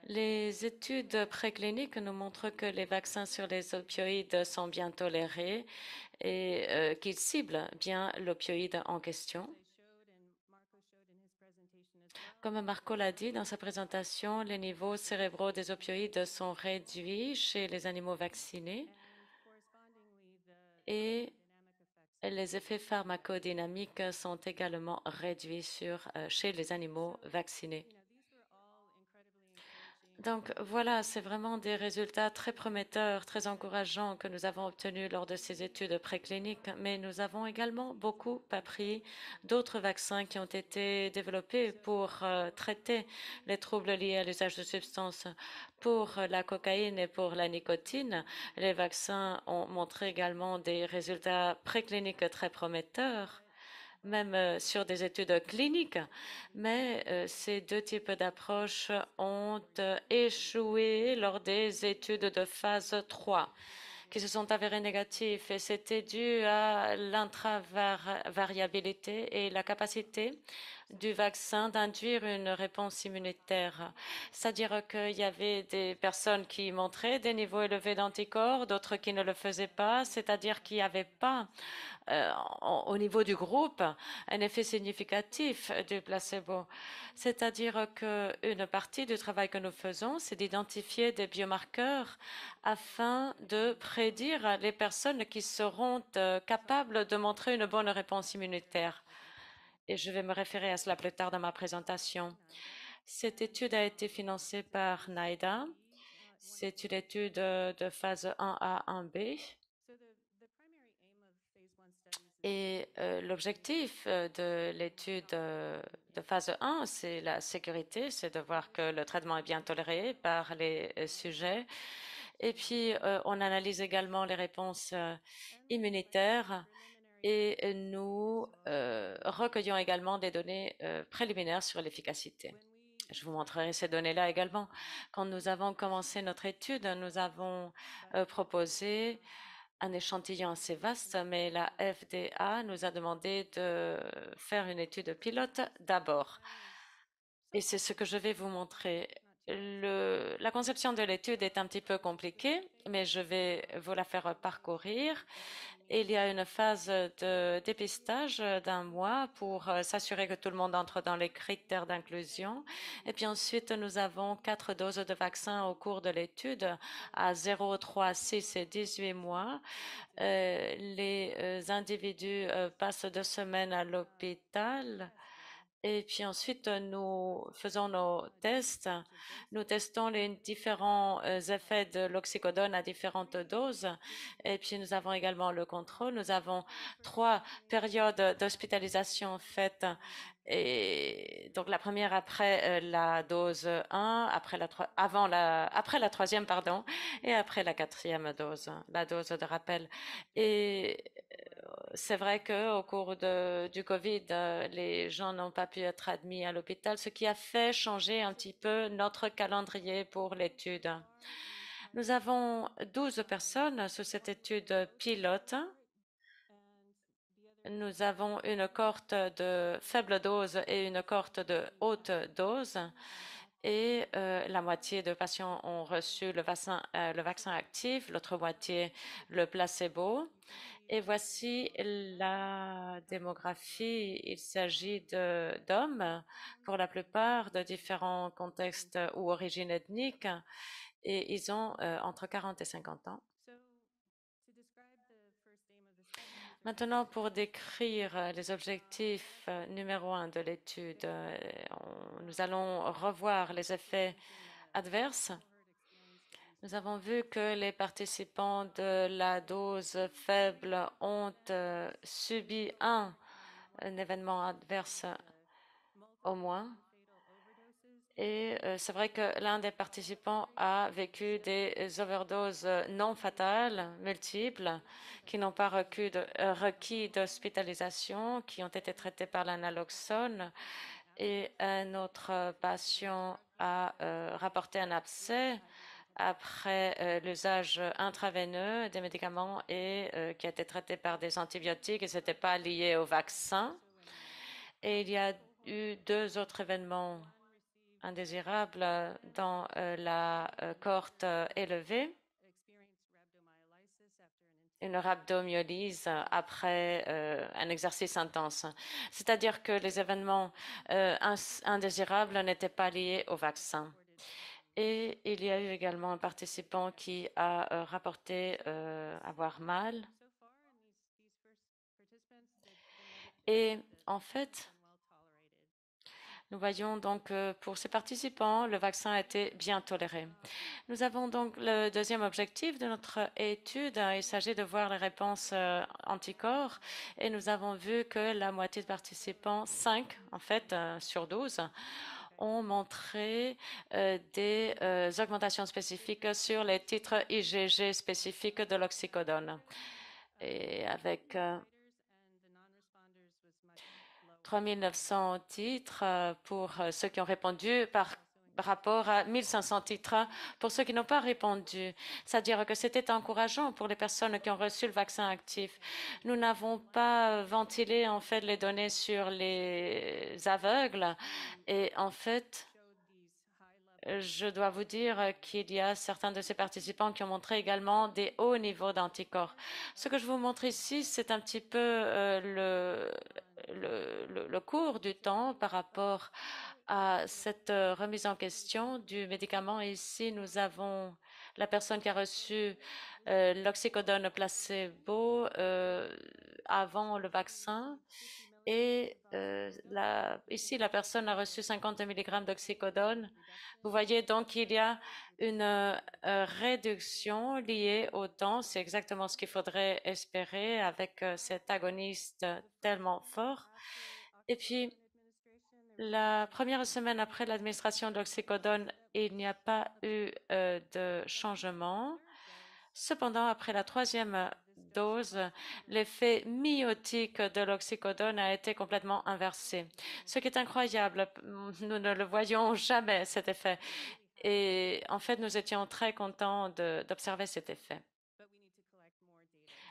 Les études précliniques nous montrent que les vaccins sur les opioïdes sont bien tolérés et qu'ils ciblent bien l'opioïde en question. Comme Marco l'a dit dans sa présentation, les niveaux cérébraux des opioïdes sont réduits chez les animaux vaccinés et les effets pharmacodynamiques sont également réduits chez les animaux vaccinés. Donc voilà, c'est vraiment des résultats très prometteurs, très encourageants que nous avons obtenus lors de ces études précliniques, mais nous avons également beaucoup appris d'autres vaccins qui ont été développés pour traiter les troubles liés à l'usage de substances. Pour la cocaïne et pour la nicotine, les vaccins ont montré également des résultats précliniques très prometteurs, même sur des études cliniques, mais ces deux types d'approches ont échoué lors des études de phase 3 qui se sont avérées négatives et c'était dû à l'intravariabilité et la capacité du vaccin d'induire une réponse immunitaire. C'est-à-dire qu'il y avait des personnes qui montraient des niveaux élevés d'anticorps, d'autres qui ne le faisaient pas, c'est-à-dire qu'il n'y avait pas au niveau du groupe un effet significatif du placebo. C'est-à-dire qu'une partie du travail que nous faisons, c'est d'identifier des biomarqueurs afin de prédire les personnes qui seront capables de montrer une bonne réponse immunitaire. Et je vais me référer à cela plus tard dans ma présentation. Cette étude a été financée par NIDA. C'est une étude de phase 1A, 1B. Et l'objectif de l'étude de phase 1, c'est la sécurité, c'est de voir que le traitement est bien toléré par les sujets. Et puis, on analyse également les réponses immunitaires et nous recueillons également des données préliminaires sur l'efficacité. Je vous montrerai ces données-là également. Quand nous avons commencé notre étude, nous avons proposé un échantillon assez vaste, mais la FDA nous a demandé de faire une étude pilote d'abord. Et c'est ce que je vais vous montrer. La conception de l'étude est un petit peu compliquée, mais je vais vous la faire parcourir. Il y a une phase de dépistage d'un mois pour s'assurer que tout le monde entre dans les critères d'inclusion. Et puis ensuite, nous avons 4 doses de vaccin au cours de l'étude à 0, 3, 6 et 18 mois. Les individus passent 2 semaines à l'hôpital. Et puis ensuite, nous faisons nos tests. Nous testons les différents effets de l'oxycodone à différentes doses. Et puis, nous avons également le contrôle. Nous avons 3 périodes d'hospitalisation faites. Et donc, la première après la dose 1, après la troisième, pardon, et après la 4e dose, la dose de rappel. Et c'est vrai qu'au cours du Covid, les gens n'ont pas pu être admis à l'hôpital, ce qui a fait changer un petit peu notre calendrier pour l'étude. Nous avons 12 personnes sur cette étude pilote. Nous avons une cohorte de faible dose et une cohorte de haute dose. Et la moitié de patients ont reçu le vaccin actif, l'autre moitié le placebo. Et voici la démographie. Il s'agit d'hommes, pour la plupart, de différents contextes ou origines ethniques, et ils ont entre 40 et 50 ans. Maintenant, pour décrire les objectifs numéro 1 de l'étude, nous allons revoir les effets adverses. Nous avons vu que les participants de la dose faible ont subi un événement adverse au moins. Et c'est vrai que l'un des participants a vécu des overdoses non fatales, multiples, qui n'ont pas requis d'hospitalisation, qui ont été traitées par l'analoxone. Et un autre patient a rapporté un abcès après l'usage intraveineux des médicaments et qui a été traité par des antibiotiques et ce n'était pas lié au vaccin. Et il y a eu 2 autres événements indésirables dans la cohorte élevée. Une rhabdomyolyse après un exercice intense. C'est-à-dire que les événements indésirables n'étaient pas liés au vaccin. Et il y a eu également un participant qui a rapporté avoir mal. Et en fait, nous voyons donc que pour ces participants, le vaccin a été bien toléré. Nous avons donc le deuxième objectif de notre étude. Il s'agit de voir les réponses anticorps. Et nous avons vu que la moitié de participants, 5 en fait, sur 12, ont montré des augmentations spécifiques sur les titres IgG spécifiques de l'oxycodone. Et avec 3 900 titres pour ceux qui ont répondu. Par par rapport à 1500 titres pour ceux qui n'ont pas répondu. C'est-à-dire que c'était encourageant pour les personnes qui ont reçu le vaccin actif. Nous n'avons pas ventilé en fait les données sur les aveugles et en fait, je dois vous dire qu'il y a certains de ces participants qui ont montré également des hauts niveaux d'anticorps. Ce que je vous montre ici, c'est un petit peu le cours du temps par rapport à cette remise en question du médicament. Ici, nous avons la personne qui a reçu l'oxycodone placebo avant le vaccin. Et ici, la personne a reçu 50 mg d'oxycodone. Vous voyez donc qu'il y a une réduction liée au temps. C'est exactement ce qu'il faudrait espérer avec cet agoniste tellement fort. Et puis, la première semaine après l'administration d'oxycodone, il n'y a pas eu de changement. Cependant, après la troisième dose, l'effet myotique de l'oxycodone a été complètement inversé, ce qui est incroyable. Nous ne le voyons jamais, cet effet. Et en fait, nous étions très contents d'observer cet effet.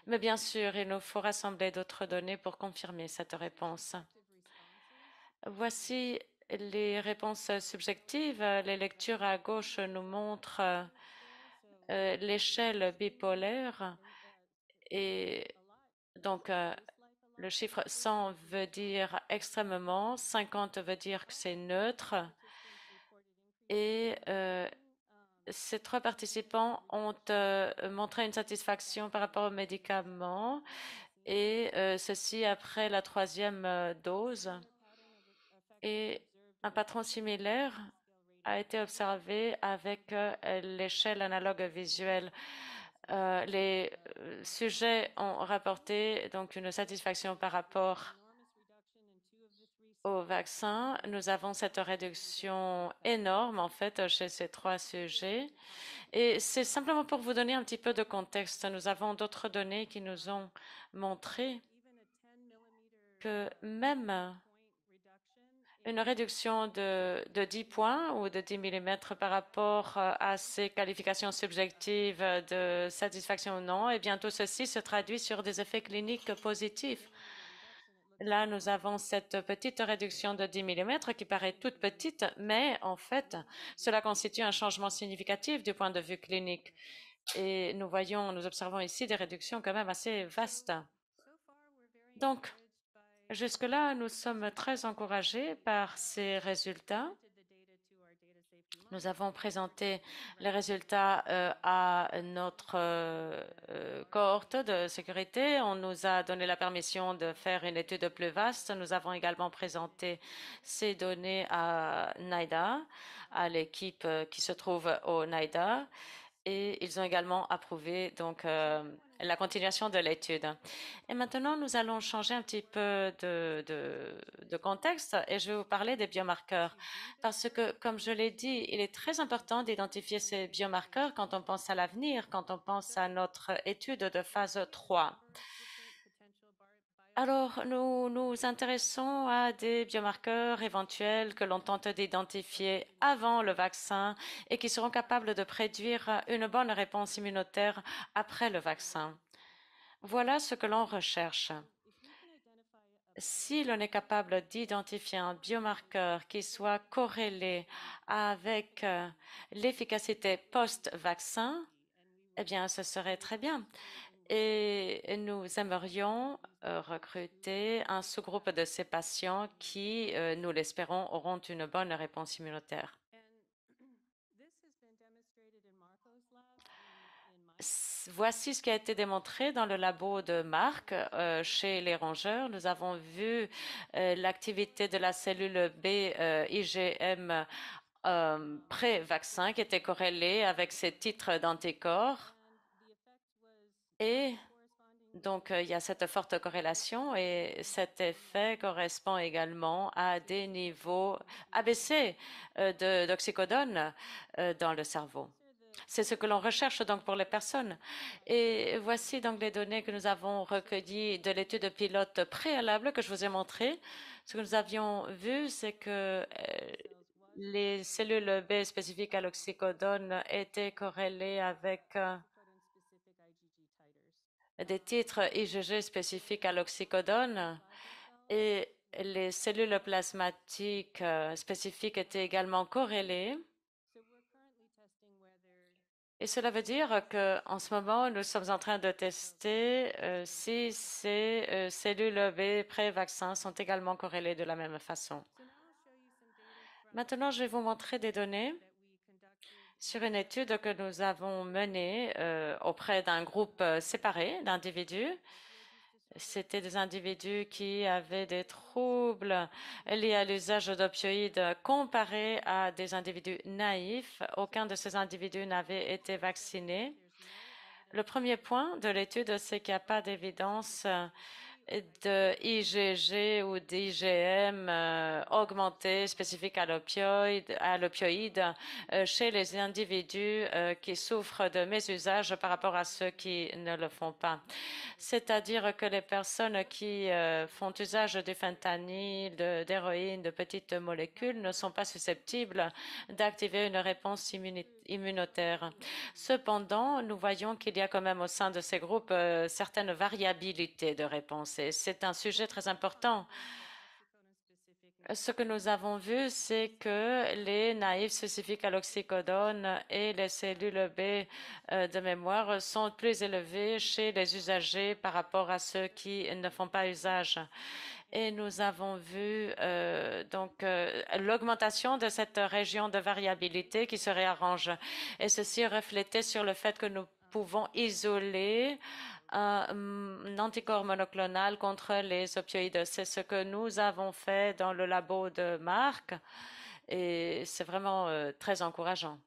Mais bien sûr, il nous faut rassembler d'autres données pour confirmer cette réponse. Voici les réponses subjectives. Les lectures à gauche nous montrent l'échelle bipolaire. Et donc, le chiffre 100 veut dire extrêmement, 50 veut dire que c'est neutre. Et ces trois participants ont montré une satisfaction par rapport aux médicaments, et ceci après la troisième dose. Et un patron similaire a été observé avec l'échelle analogue visuelle. Les sujets ont rapporté donc une satisfaction par rapport au vaccin. Nous avons cette réduction énorme en fait chez ces trois sujets. Et c'est simplement pour vous donner un petit peu de contexte. Nous avons d'autres données qui nous ont montré que même une réduction de 10 points ou de 10 mm par rapport à ces qualifications subjectives de satisfaction ou non, et bien tout ceci se traduit sur des effets cliniques positifs. Là, nous avons cette petite réduction de 10 mm qui paraît toute petite, mais en fait, cela constitue un changement significatif du point de vue clinique. Et nous observons ici des réductions quand même assez vastes. Donc, jusque-là, nous sommes très encouragés par ces résultats. Nous avons présenté les résultats à notre cohorte de sécurité. On nous a donné la permission de faire une étude plus vaste. Nous avons également présenté ces données à NIDA, à l'équipe qui se trouve au NIDA, et ils ont également approuvé donc la continuation de l'étude. Et maintenant, nous allons changer un petit peu de contexte et je vais vous parler des biomarqueurs. Parce que, comme je l'ai dit, il est très important d'identifier ces biomarqueurs quand on pense à l'avenir, quand on pense à notre étude de phase 3. Alors, nous nous intéressons à des biomarqueurs éventuels que l'on tente d'identifier avant le vaccin et qui seront capables de prédire une bonne réponse immunitaire après le vaccin. Voilà ce que l'on recherche. Si l'on est capable d'identifier un biomarqueur qui soit corrélé avec l'efficacité post-vaccin, eh bien, ce serait très bien. Et nous aimerions recruter un sous-groupe de ces patients qui, nous l'espérons, auront une bonne réponse immunitaire. Voici ce qui a été démontré dans le labo de Marc chez les rongeurs. Nous avons vu l'activité de la cellule B IgM pré-vaccin qui était corrélée avec ces titres d'anticorps. Et donc, il y a cette forte corrélation et cet effet correspond également à des niveaux abaissés d'oxycodone dans le cerveau. C'est ce que l'on recherche donc pour les personnes. Et voici donc les données que nous avons recueillies de l'étude pilote préalable que je vous ai montrée. Ce que nous avions vu, c'est que les cellules B spécifiques à l'oxycodone étaient corrélées avec des titres IgG spécifiques à l'oxycodone et les cellules plasmatiques spécifiques étaient également corrélées. Et cela veut dire qu'en ce moment, nous sommes en train de tester si ces cellules B pré-vaccins sont également corrélées de la même façon. Maintenant, je vais vous montrer des données sur une étude que nous avons menée auprès d'un groupe séparé d'individus. C'était des individus qui avaient des troubles liés à l'usage d'opioïdes comparés à des individus naïfs. Aucun de ces individus n'avait été vacciné. Le premier point de l'étude, c'est qu'il n'y a pas d'évidence de IgG ou d'IgM augmenté spécifique à l'opioïde chez les individus qui souffrent de mésusage par rapport à ceux qui ne le font pas. C'est-à-dire que les personnes qui font usage du fentanyl, d'héroïne, de petites molécules ne sont pas susceptibles d'activer une réponse immunitaire. Cependant, nous voyons qu'il y a quand même au sein de ces groupes certaines variabilités de réponse. Et c'est un sujet très important. Ce que nous avons vu, c'est que les naïfs spécifiques à l'oxycodone et les cellules B de mémoire sont plus élevés chez les usagers par rapport à ceux qui ne font pas usage. Et nous avons vu l'augmentation de cette région de variabilité qui se réarrange. Et ceci reflétait sur le fait que nous pouvons isoler un anticorps monoclonal contre les opioïdes. C'est ce que nous avons fait dans le labo de Marc et c'est vraiment très encourageant.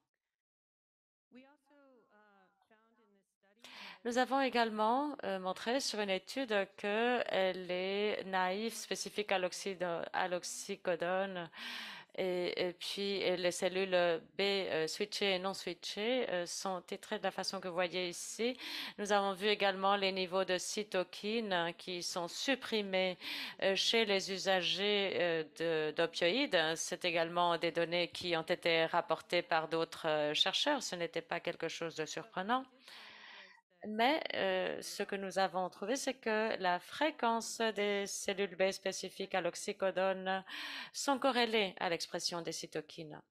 Nous avons également montré sur une étude que les naïfs spécifiques à l'oxycodone et puis les cellules B switchées et non switchées sont titrées de la façon que vous voyez ici. Nous avons vu également les niveaux de cytokines qui sont supprimés chez les usagers d'opioïdes. C'est également des données qui ont été rapportées par d'autres chercheurs. Ce n'était pas quelque chose de surprenant. Mais ce que nous avons trouvé, c'est que la fréquence des cellules B spécifiques à l'oxycodone sont corrélées à l'expression des cytokines.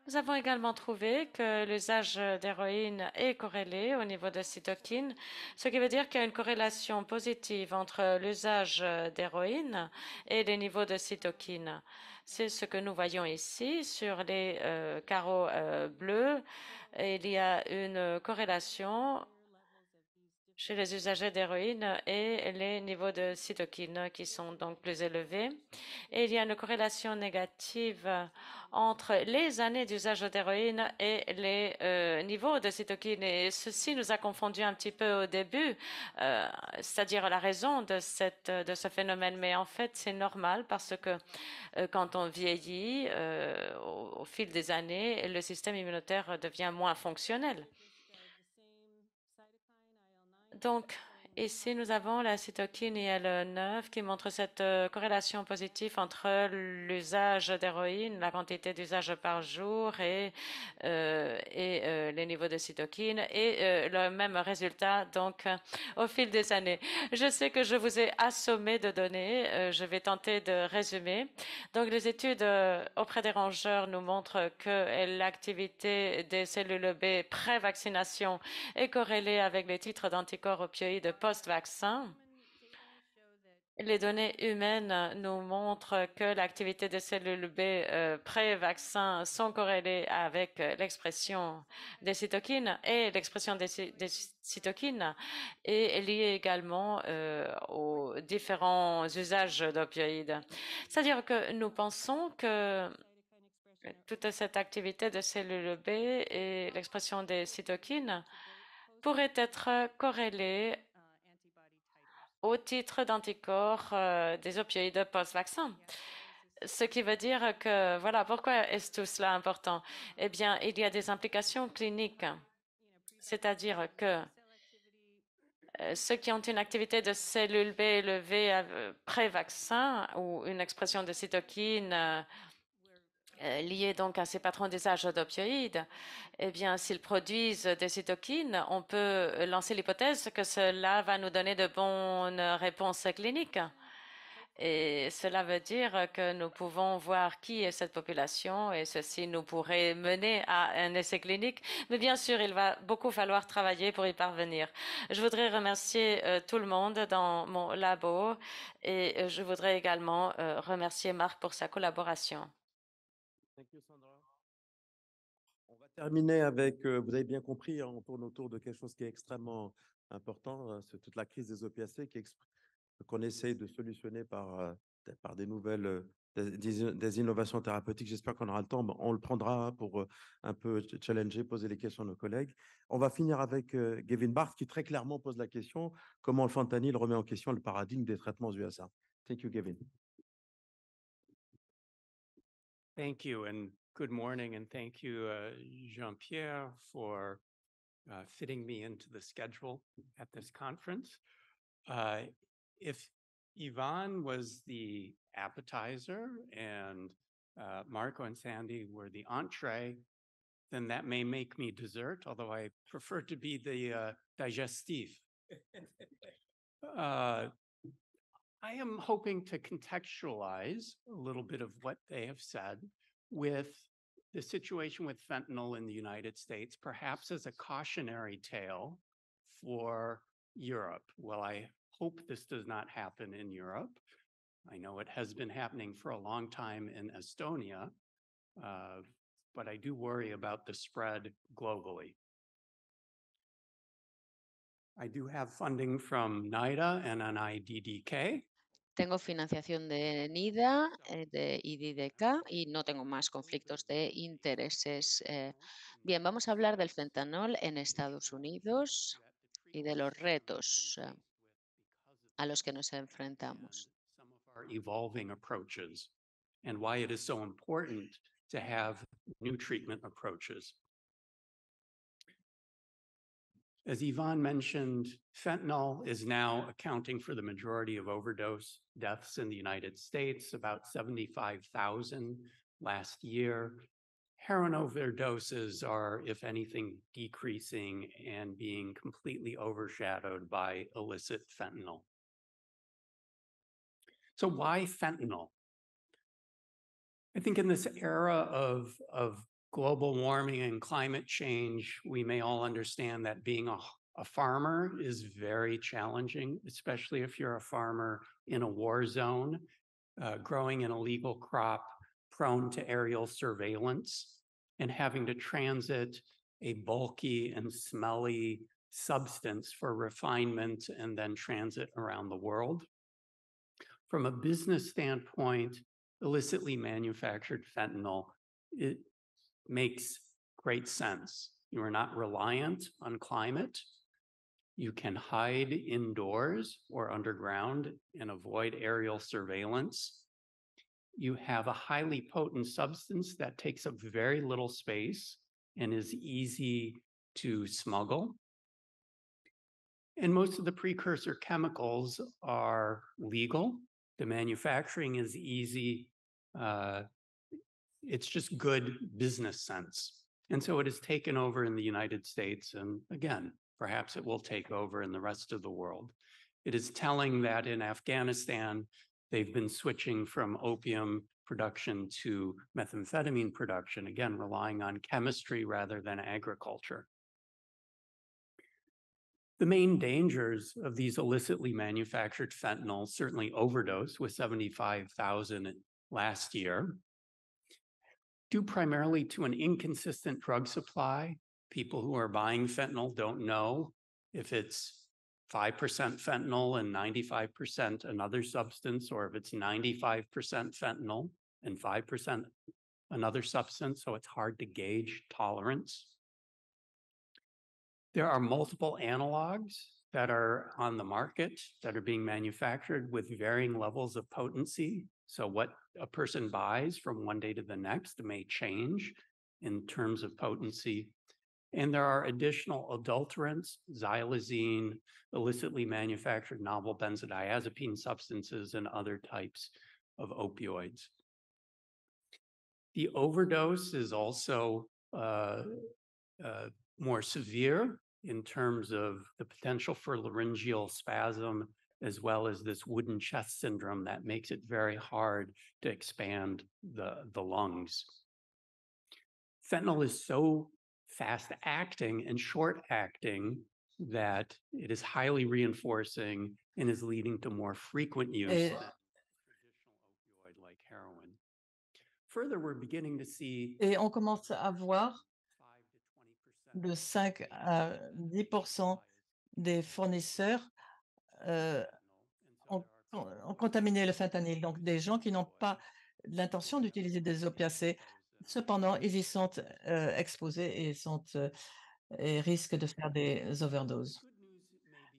Nous avons également trouvé que l'usage d'héroïne est corrélé au niveau de cytokines, ce qui veut dire qu'il y a une corrélation positive entre l'usage d'héroïne et les niveaux de cytokines. C'est ce que nous voyons ici sur les carreaux bleus. Il y a une corrélation chez les usagers d'héroïne et les niveaux de cytokines qui sont donc plus élevés. Et il y a une corrélation négative entre les années d'usage d'héroïne et les niveaux de cytokines. Et ceci nous a confondu un petit peu au début, c'est-à-dire la raison de ce phénomène. Mais en fait, c'est normal parce que quand on vieillit, au fil des années, le système immunitaire devient moins fonctionnel. Donc, ici, nous avons la cytokine IL-9 qui montre cette corrélation positive entre l'usage d'héroïne, la quantité d'usage par jour et les niveaux de cytokine et le même résultat donc au fil des années. Je sais que je vous ai assommé de données. Je vais tenter de résumer. Donc, les études auprès des rongeurs nous montrent que l'activité des cellules B pré-vaccination est corrélée avec les titres d'anticorps opioïdes post-vaccin. Les données humaines nous montrent que l'activité des cellules B pré-vaccin sont corrélées avec l'expression des cytokines et l'expression des cytokines est liée également aux différents usages d'opioïdes. C'est-à-dire que nous pensons que toute cette activité de cellules B et l'expression des cytokines pourrait être corrélée au titre d'anticorps des opioïdes post-vaccin. Ce qui veut dire que, voilà, pourquoi est tout cela important? Eh bien, il y a des implications cliniques, c'est-à-dire que ceux qui ont une activité de cellules B élevée pré-vaccin ou une expression de cytokines liée donc à ces patrons d'usage d'opioïdes, eh bien, s'ils produisent des cytokines, on peut lancer l'hypothèse que cela va nous donner de bonnes réponses cliniques. Et cela veut dire que nous pouvons voir qui est cette population et ceci nous pourrait mener à un essai clinique. Mais bien sûr, il va beaucoup falloir travailler pour y parvenir. Je voudrais remercier tout le monde dans mon labo et je voudrais également remercier Marc pour sa collaboration. Thank you, Sandra. On va terminer avec, vous avez bien compris, hein, on tourne autour de quelque chose qui est extrêmement important, c'est toute la crise des opiacés qu'on essaye de solutionner par des nouvelles, des innovations thérapeutiques. J'espère qu'on aura le temps, mais on le prendra, hein, pour un peu challenger, poser les questions à nos collègues. On va finir avec Gavin Barth qui très clairement pose la question, comment le fentanyl remet en question le paradigme des traitements USA. Thank you, Gavin. Thank you and good morning, and thank you, Jean-Pierre, for fitting me into the schedule at this conference. If Yvonne was the appetizer and Marco and Sandy were the entree, then that may make me dessert, although I prefer to be the digestif. I am hoping to contextualize a little bit of what they have said with the situation with fentanyl in the United States, perhaps as a cautionary tale for Europe. Well, I hope this does not happen in Europe. I know it has been happening for a long time in Estonia, but I do worry about the spread globally. I do have funding from NIDA and NIDDK. Tengo financiación de NIDA, de IDDK y no tengo más conflictos de intereses. Bien, vamos a hablar del fentanol en Estados Unidos y de los retos a los que nos enfrentamos. Some of our evolving approaches and why it is so important to have new treatment approaches. As Yvonne mentioned, fentanyl is now accounting for the majority of overdose deaths in the United States, about 75,000 last year. Heroin overdoses are, if anything, decreasing and being completely overshadowed by illicit fentanyl. So why fentanyl? I think in this era of global warming and climate change, we may all understand that being a farmer is very challenging, especially if you're a farmer in a war zone, growing an illegal crop, prone to aerial surveillance, and having to transit a bulky and smelly substance for refinement and then transit around the world. From a business standpoint, illicitly manufactured fentanyl, it makes great sense. You are not reliant on climate. You can hide indoors or underground and avoid aerial surveillance. You have a highly potent substance that takes up very little space and is easy to smuggle. And most of the precursor chemicals are legal. The manufacturing is easy. It's just good business sense. And so it has taken over in the United States. And again, perhaps it will take over in the rest of the world. It is telling that in Afghanistan, they've been switching from opium production to methamphetamine production, again, relying on chemistry rather than agriculture. The main dangers of these illicitly manufactured fentanyl, certainly overdose with 75,000 last year, due primarily to an inconsistent drug supply. People who are buying fentanyl don't know if it's 5% fentanyl and 95% another substance, or if it's 95% fentanyl and 5% another substance, so it's hard to gauge tolerance. There are multiple analogs that are on the market that are being manufactured with varying levels of potency. So what a person buys from one day to the next may change in terms of potency. And there are additional adulterants, xylazine, illicitly manufactured novel benzodiazepine substances, and other types of opioids. The overdose is also more severe in terms of the potential for laryngeal spasm, as well as this wooden chest syndrome that makes it very hard to expand the lungs. Fentanyl is so fast acting and short acting that it is highly reinforcing and is leading to more frequent use Et, than traditional opioid like heroin. Further, we're beginning to see et on commence à voir 5 to 20% de 5 à 10% des fournisseurs ont, ont contaminé le fentanyl. Donc, des gens qui n'ont pas l'intention d'utiliser des opiacés, cependant, ils y sont exposés et risquent de faire des overdoses.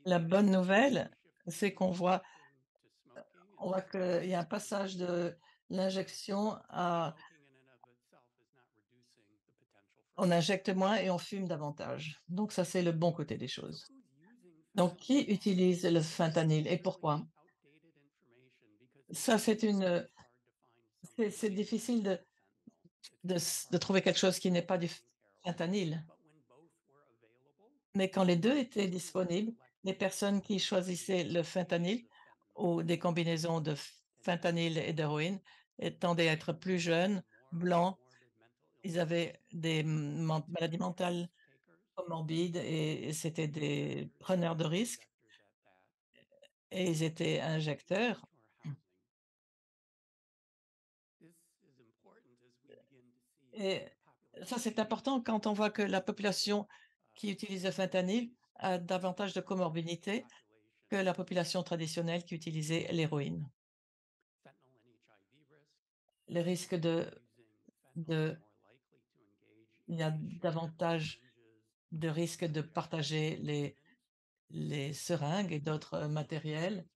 La bonne nouvelle, c'est qu'on voit qu'il y a un passage de l'injection à on injecte moins et on fume davantage. Donc ça, c'est le bon côté des choses. Donc, qui utilise le fentanyl et pourquoi? Ça, c'est difficile de trouver quelque chose qui n'est pas du fentanyl. Mais quand les deux étaient disponibles, les personnes qui choisissaient le fentanyl ou des combinaisons de fentanyl et d'héroïne tendaient à être plus jeunes, blancs, ils avaient des maladies mentales comorbides et c'était des preneurs de risques et ils étaient injecteurs. Et ça, c'est important quand on voit que la population qui utilise le fentanyl a davantage de comorbidités que la population traditionnelle qui utilisait l'héroïne. Les risques il y a davantage de risques de partager les seringues et d'autres matériels.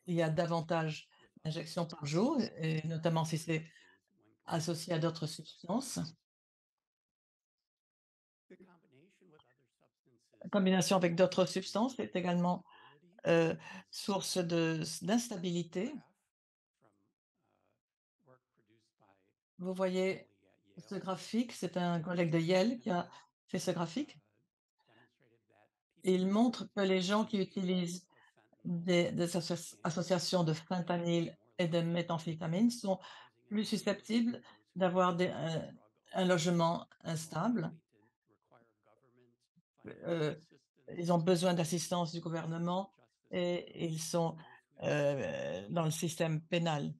Il y a davantage d'injections par jour, et notamment si c'est associé à d'autres substances. La combination avec d'autres substances est également source d'instabilité. Vous voyez ce graphique, c'est un collègue de Yale qui a fait ce graphique. Il montre que les gens qui utilisent des associations de fentanyl et de méthamphétamine sont plus susceptibles d'avoir un logement instable. Euh, Ils ont besoin d'assistance du gouvernement et ils sont dans le système pénal.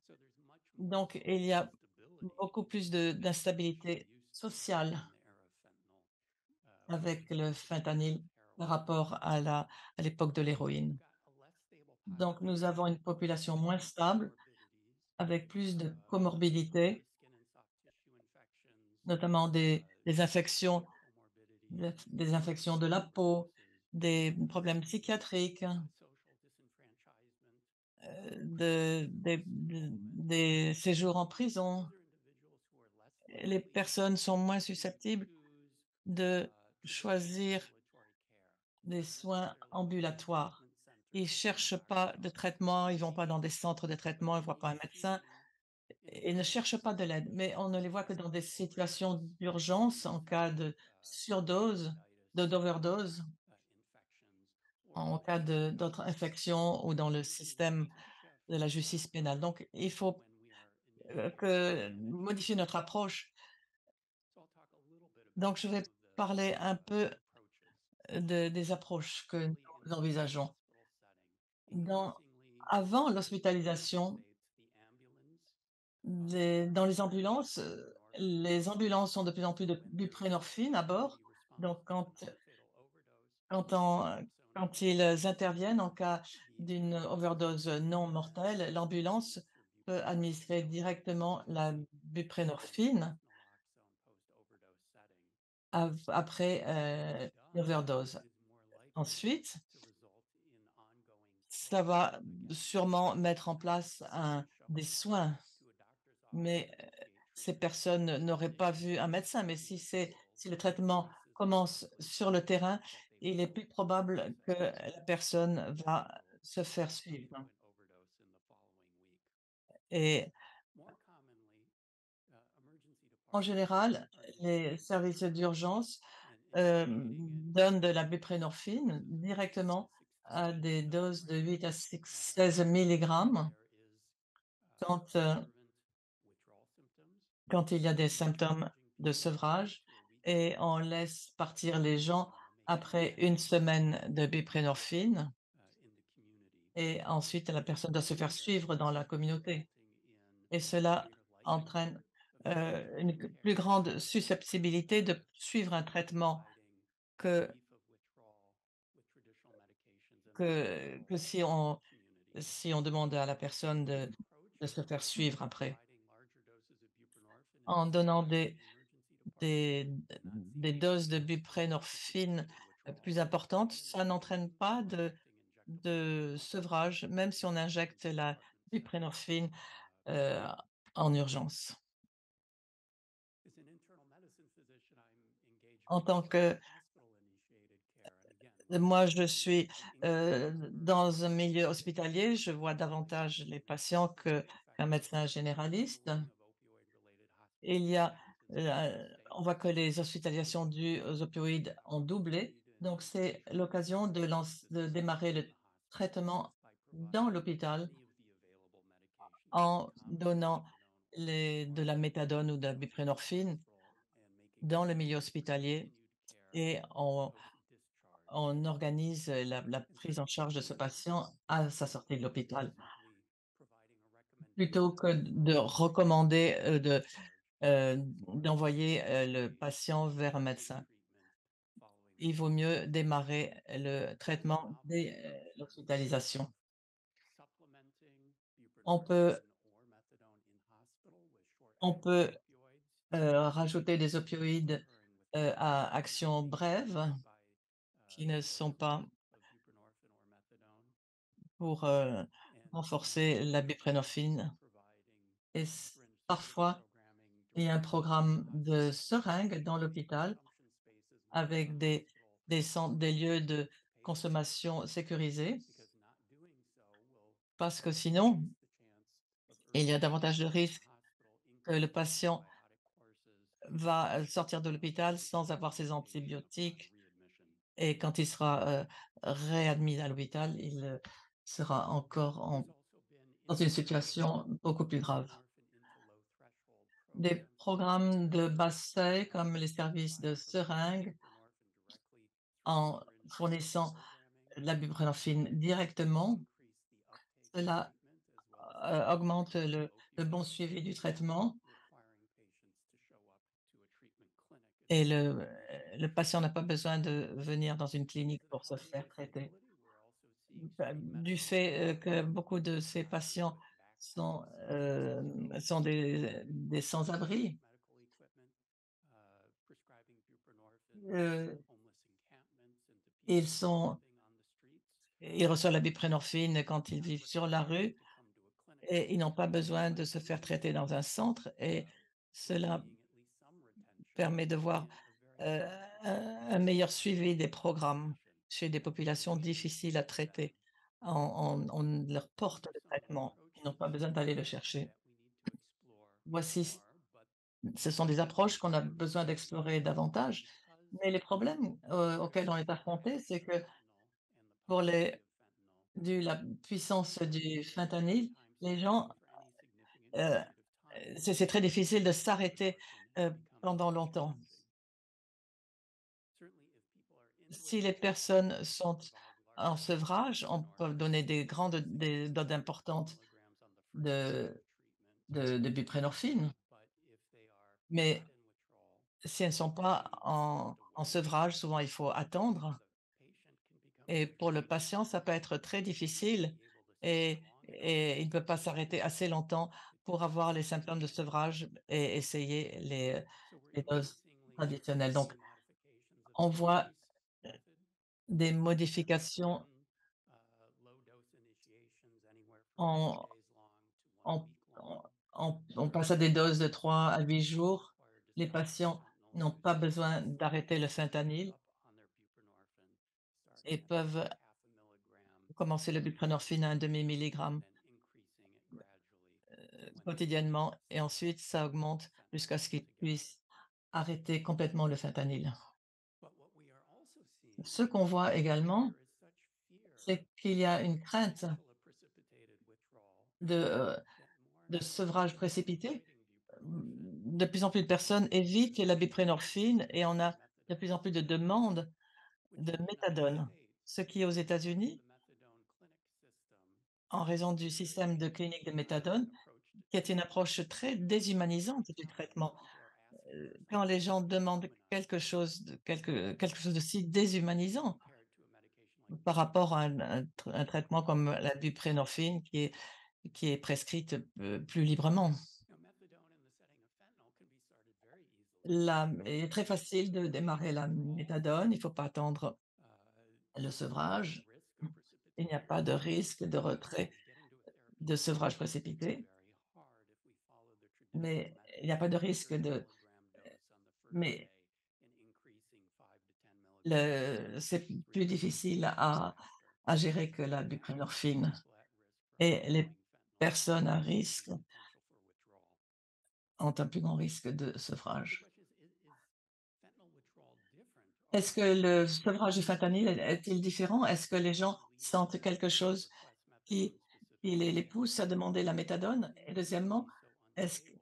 Donc, il y a beaucoup plus d'instabilité sociale avec le fentanyl par rapport à l'époque de l'héroïne. Donc, nous avons une population moins stable avec plus de comorbidités, notamment des infections, des infections de la peau, des problèmes psychiatriques, des séjours en prison. Les personnes sont moins susceptibles de choisir des soins ambulatoires. Ils cherchent pas de traitement, ils vont pas dans des centres de traitement, ils voient pas un médecin et ne cherchent pas de l'aide. Mais on ne les voit que dans des situations d'urgence en cas de surdose, d'overdose, en cas d'autres infections ou dans le système de la justice pénale. Donc, il faut modifier notre approche. Donc, je vais parler un peu des approches que nous envisageons. Dans Avant l'hospitalisation, dans les ambulances ont de plus en plus de buprenorphine à bord. Donc quand on quand ils interviennent en cas d'une overdose non mortelle, l'ambulance peut administrer directement la buprenorphine après, l'overdose. Ensuite, ça va sûrement mettre en place des soins, mais ces personnes n'auraient pas vu un médecin. Mais si si le traitement commence sur le terrain, il est plus probable que la personne va se faire suivre. Et en général, les services d'urgence donnent de la buprénorphine directement à des doses de 8 à 16 milligrammes quand, quand il y a des symptômes de sevrage et on laisse partir les gens après une semaine de buprénorphine et ensuite la personne doit se faire suivre dans la communauté. Et cela entraîne une plus grande susceptibilité de suivre un traitement que, que si on demande à la personne de se faire suivre après. En donnant des, des doses de buprénorphine plus importantes, ça n'entraîne pas de sevrage, même si on injecte la buprénorphine euh, en urgence. En tant que moi, je suis dans un milieu hospitalier, je vois davantage les patients qu'un médecin généraliste. Il y a, on voit que les hospitalisations dues aux opioïdes ont doublé, donc c'est l'occasion de démarrer le traitement dans l'hôpital en donnant de la méthadone ou de la buprénorphine dans le milieu hospitalier et on organise la prise en charge de ce patient à sa sortie de l'hôpital, plutôt que de recommander, d'envoyer, le patient vers un médecin. Il vaut mieux démarrer le traitement dès, l'hospitalisation. On peut on peut, rajouter des opioïdes, à action brève qui ne sont pas pour, renforcer la buprénorphine et parfois, il y a un programme de seringues dans l'hôpital avec des lieux de consommation sécurisés parce que sinon, il y a davantage de risques que le patient va, sortir de l'hôpital sans avoir ses antibiotiques et quand il sera, réadmis à l'hôpital, il, sera encore dans une situation beaucoup plus grave. Des programmes de basse seuil comme les services de seringues en fournissant la buprenorphine directement, cela, augmente le bon suivi du traitement et le patient n'a pas besoin de venir dans une clinique pour se faire traiter. Du fait, que beaucoup de ces patients sont des sans-abri, heu, ils sont ils reçoivent la buprenorphine quand ils vivent sur la rue et ils n'ont pas besoin de se faire traiter dans un centre et cela permet de voir, heu, un meilleur suivi des programmes chez des populations difficiles à traiter. On leur porte le traitement, ils n'ont pas besoin d'aller le chercher. Voici Ce sont des approches qu'on a besoin d'explorer davantage, mais les problèmes, auxquels on est confronté, c'est que pour la puissance du fentanyl, les gens, heu, c'est très difficile de s'arrêter, pendant longtemps. Si les personnes sont en sevrage, on peut donner des doses importantes de de buprenorphine, mais si elles ne sont pas en sevrage, souvent il faut attendre. Et pour le patient, ça peut être très difficile et il ne peut pas s'arrêter assez longtemps pour avoir les symptômes de sevrage et essayer les doses traditionnelles. Donc, on voit des modifications, on on on passe à des doses de 3 à 8 jours. Les patients n'ont pas besoin d'arrêter le fentanyl et peuvent commencer le buprenorphine à un demi-milligramme quotidiennement et ensuite ça augmente jusqu'à ce qu'ils puissent arrêter complètement le fentanyl. Ce qu'on voit également, c'est qu'il y a une crainte de, euh, de sevrage précipité. De plus en plus de personnes évitent la buprenorphine et on a de plus en plus de demandes de méthadone, ce qui aux États-Unis, en raison du système de clinique de méthadone, qui est une approche très déshumanisante du traitement. Quand les gens demandent quelque chose de si déshumanisant par rapport à un traitement comme la buprenorphine qui est prescrite, plus librement. Il est très facile de démarrer la méthadone, il ne faut pas attendre le sevrage. Il n'y a pas de risque de retrait de sevrage précipité, mais il n'y a pas de risque de mais c'est plus difficile à gérer que la buprenorphine et les personnes à risque ont un plus grand risque de sevrage. Est-ce que le sevrage du fentanyl est-il différent? Est-ce que les gens sentent quelque chose qui les pousse à demander la méthadone? Et deuxièmement, est-ce q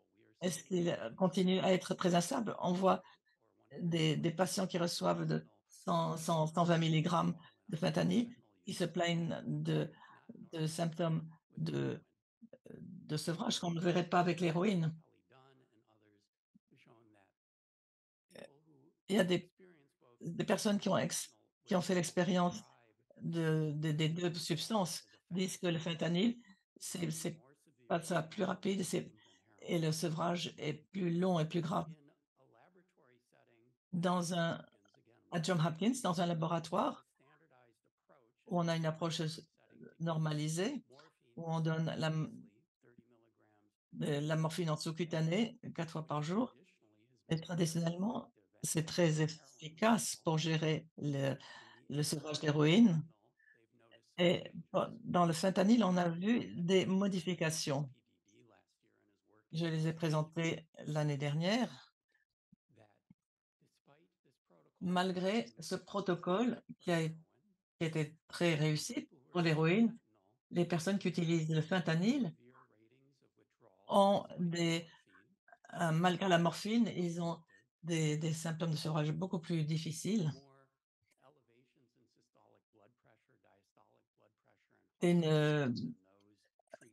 est-ce qu'ils, continuent à être très instables? On voit des patients qui reçoivent de 120 milligrammes de fentanyl qui se plaignent de symptômes de sevrage qu'on ne verrait pas avec l'héroïne. Il y a des personnes qui ont fait l'expérience des 2 substances disent que le fentanyl, c'est pas ça plus rapide, et le sevrage est plus long et plus grave. Dans un À Johns Hopkins, dans un laboratoire où on a une approche normalisée, où on donne la morphine en sous-cutanée 4 fois par jour et traditionnellement, c'est très efficace pour gérer le sevrage d'héroïne et dans le fentanyl, on a vu des modifications. Je les ai présentées l'année dernière. Malgré ce protocole qui a été très réussi pour l'héroïne, les personnes qui utilisent le fentanyl ont malgré la morphine, ils ont des symptômes de sevrage beaucoup plus difficiles, une,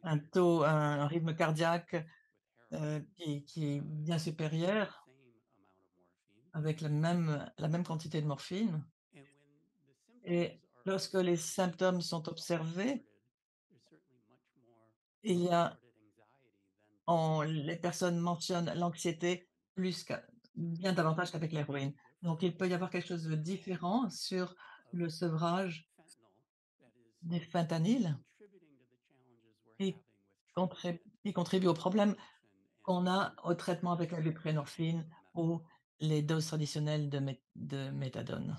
un rythme cardiaque, qui est bien supérieur avec la même quantité de morphine et lorsque les symptômes sont observés, il y a les personnes mentionnent l'anxiété plus bien davantage qu'avec l'héroïne. Donc il peut y avoir quelque chose de différent sur le sevrage des fentanyl qui qui contribue au problème qu'on a au traitement avec la buprenorphine ou les doses traditionnelles de méthadone.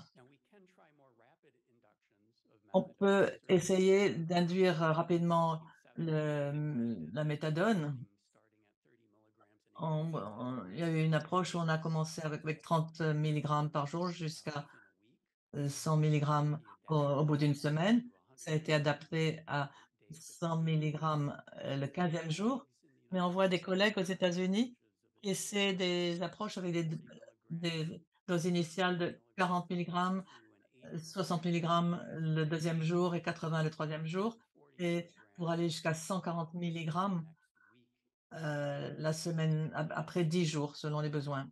On peut essayer d'induire rapidement la méthadone. Il y a eu une approche où on a commencé avec 30 milligrammes par jour jusqu'à 100 milligrammes au bout d'une semaine. Ça a été adapté à 100 milligrammes le 15e jour, mais on voit des collègues aux États-Unis qui essaient des approches avec des doses initiales de 40 milligrammes, 60 milligrammes le deuxième jour et 80 le troisième jour et pour aller jusqu'à 140 milligrammes, la semaine après 10 jours selon les besoins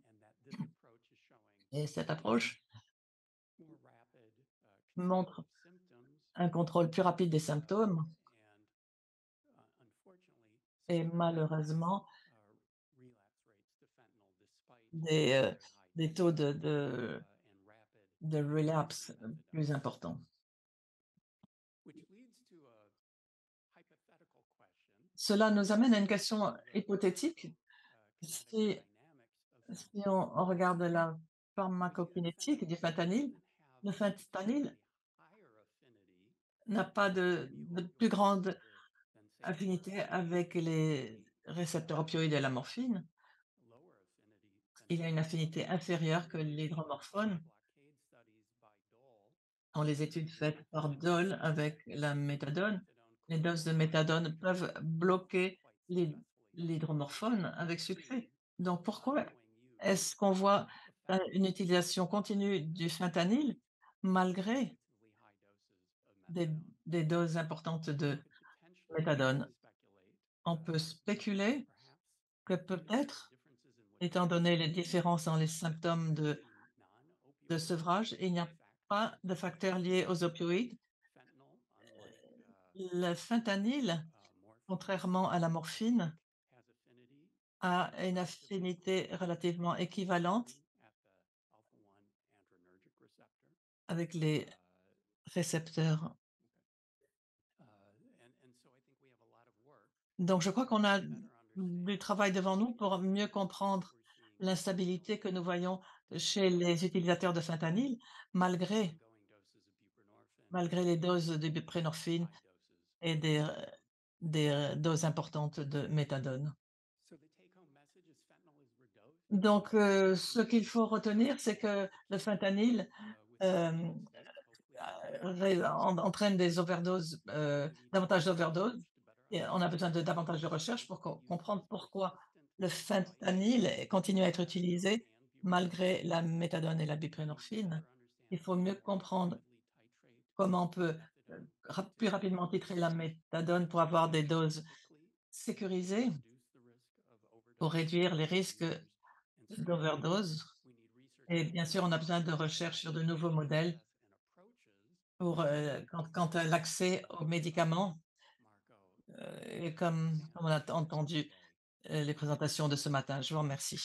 et cette approche montre un contrôle plus rapide des symptômes et malheureusement des, heu, des taux de relapse plus importants. Cela nous amène à une question hypothétique. Si Si on regarde la pharmacokinétique du fentanyl, le fentanyl n'a pas de plus grande affinité avec les récepteurs opioïdes et la morphine. Il a une affinité inférieure que l'hydromorphone dans les études faites par Dole avec la méthadone. Les doses de méthadone peuvent bloquer l'hydromorphone avec succès. Donc pourquoi est-ce qu'on voit une utilisation continue du fentanyl malgré des, des doses importantes de méthadone? On peut spéculer que peut-être, étant donné les différences dans les symptômes de sevrage, il n'y a pas de facteurs liés aux opioïdes. Le fentanyl, contrairement à la morphine, a une affinité relativement équivalente avec les récepteurs. Donc, je crois qu'on a du travail devant nous pour mieux comprendre l'instabilité que nous voyons chez les utilisateurs de fentanyl, malgré les doses de buprenorphine et des doses importantes de méthadone. Donc, ce qu'il faut retenir, c'est que le fentanyl entraîne des overdoses, davantage d'overdoses. Et on a besoin de davantage de recherche pour comprendre pourquoi le fentanyl continue à être utilisé malgré la méthadone et la buprenorphine. Il faut mieux comprendre comment on peut plus rapidement titrer la méthadone pour avoir des doses sécurisées pour réduire les risques d'overdose. Et bien sûr, on a besoin de recherche sur de nouveaux modèles pour quant à l'accès aux médicaments. Et comme on a entendu les présentations de ce matin, je vous remercie.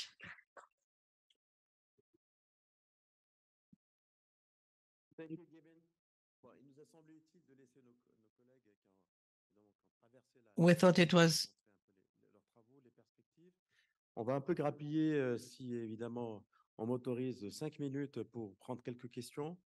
Bon, il nous a semblé utile de laisser nos collègues qui ont traversé We thought it was montrer un peu leurs travaux, les perspectives. On va un peu grappiller, si évidemment on m'autorise 5 minutes pour prendre quelques questions.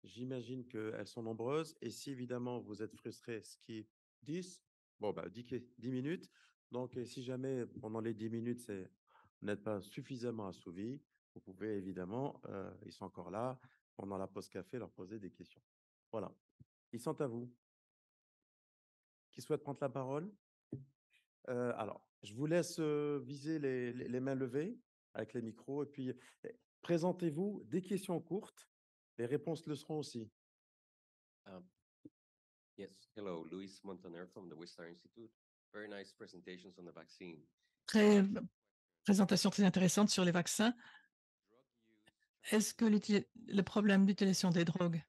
J'imagine qu'elles sont nombreuses. Et si évidemment vous êtes frustré, ce qui est 10, bon, bah, 10 minutes. Donc, si jamais pendant les 10 minutes, vous n'êtes pas suffisamment assouvi, vous pouvez évidemment, ils sont encore là, pendant la pause café, leur poser des questions. Voilà. Ils sont à vous. Qui souhaite prendre la parole? Alors, je vous laisse viser les mains levées avec les micros et puis présentez-vous des questions courtes. Les réponses le seront aussi. Um, yes, hello, Luis Montaner from the Wistar Institute. Very nice presentations on the vaccine. Présentation très intéressante sur les vaccins. Est-ce que le problème d'utilisation des drogues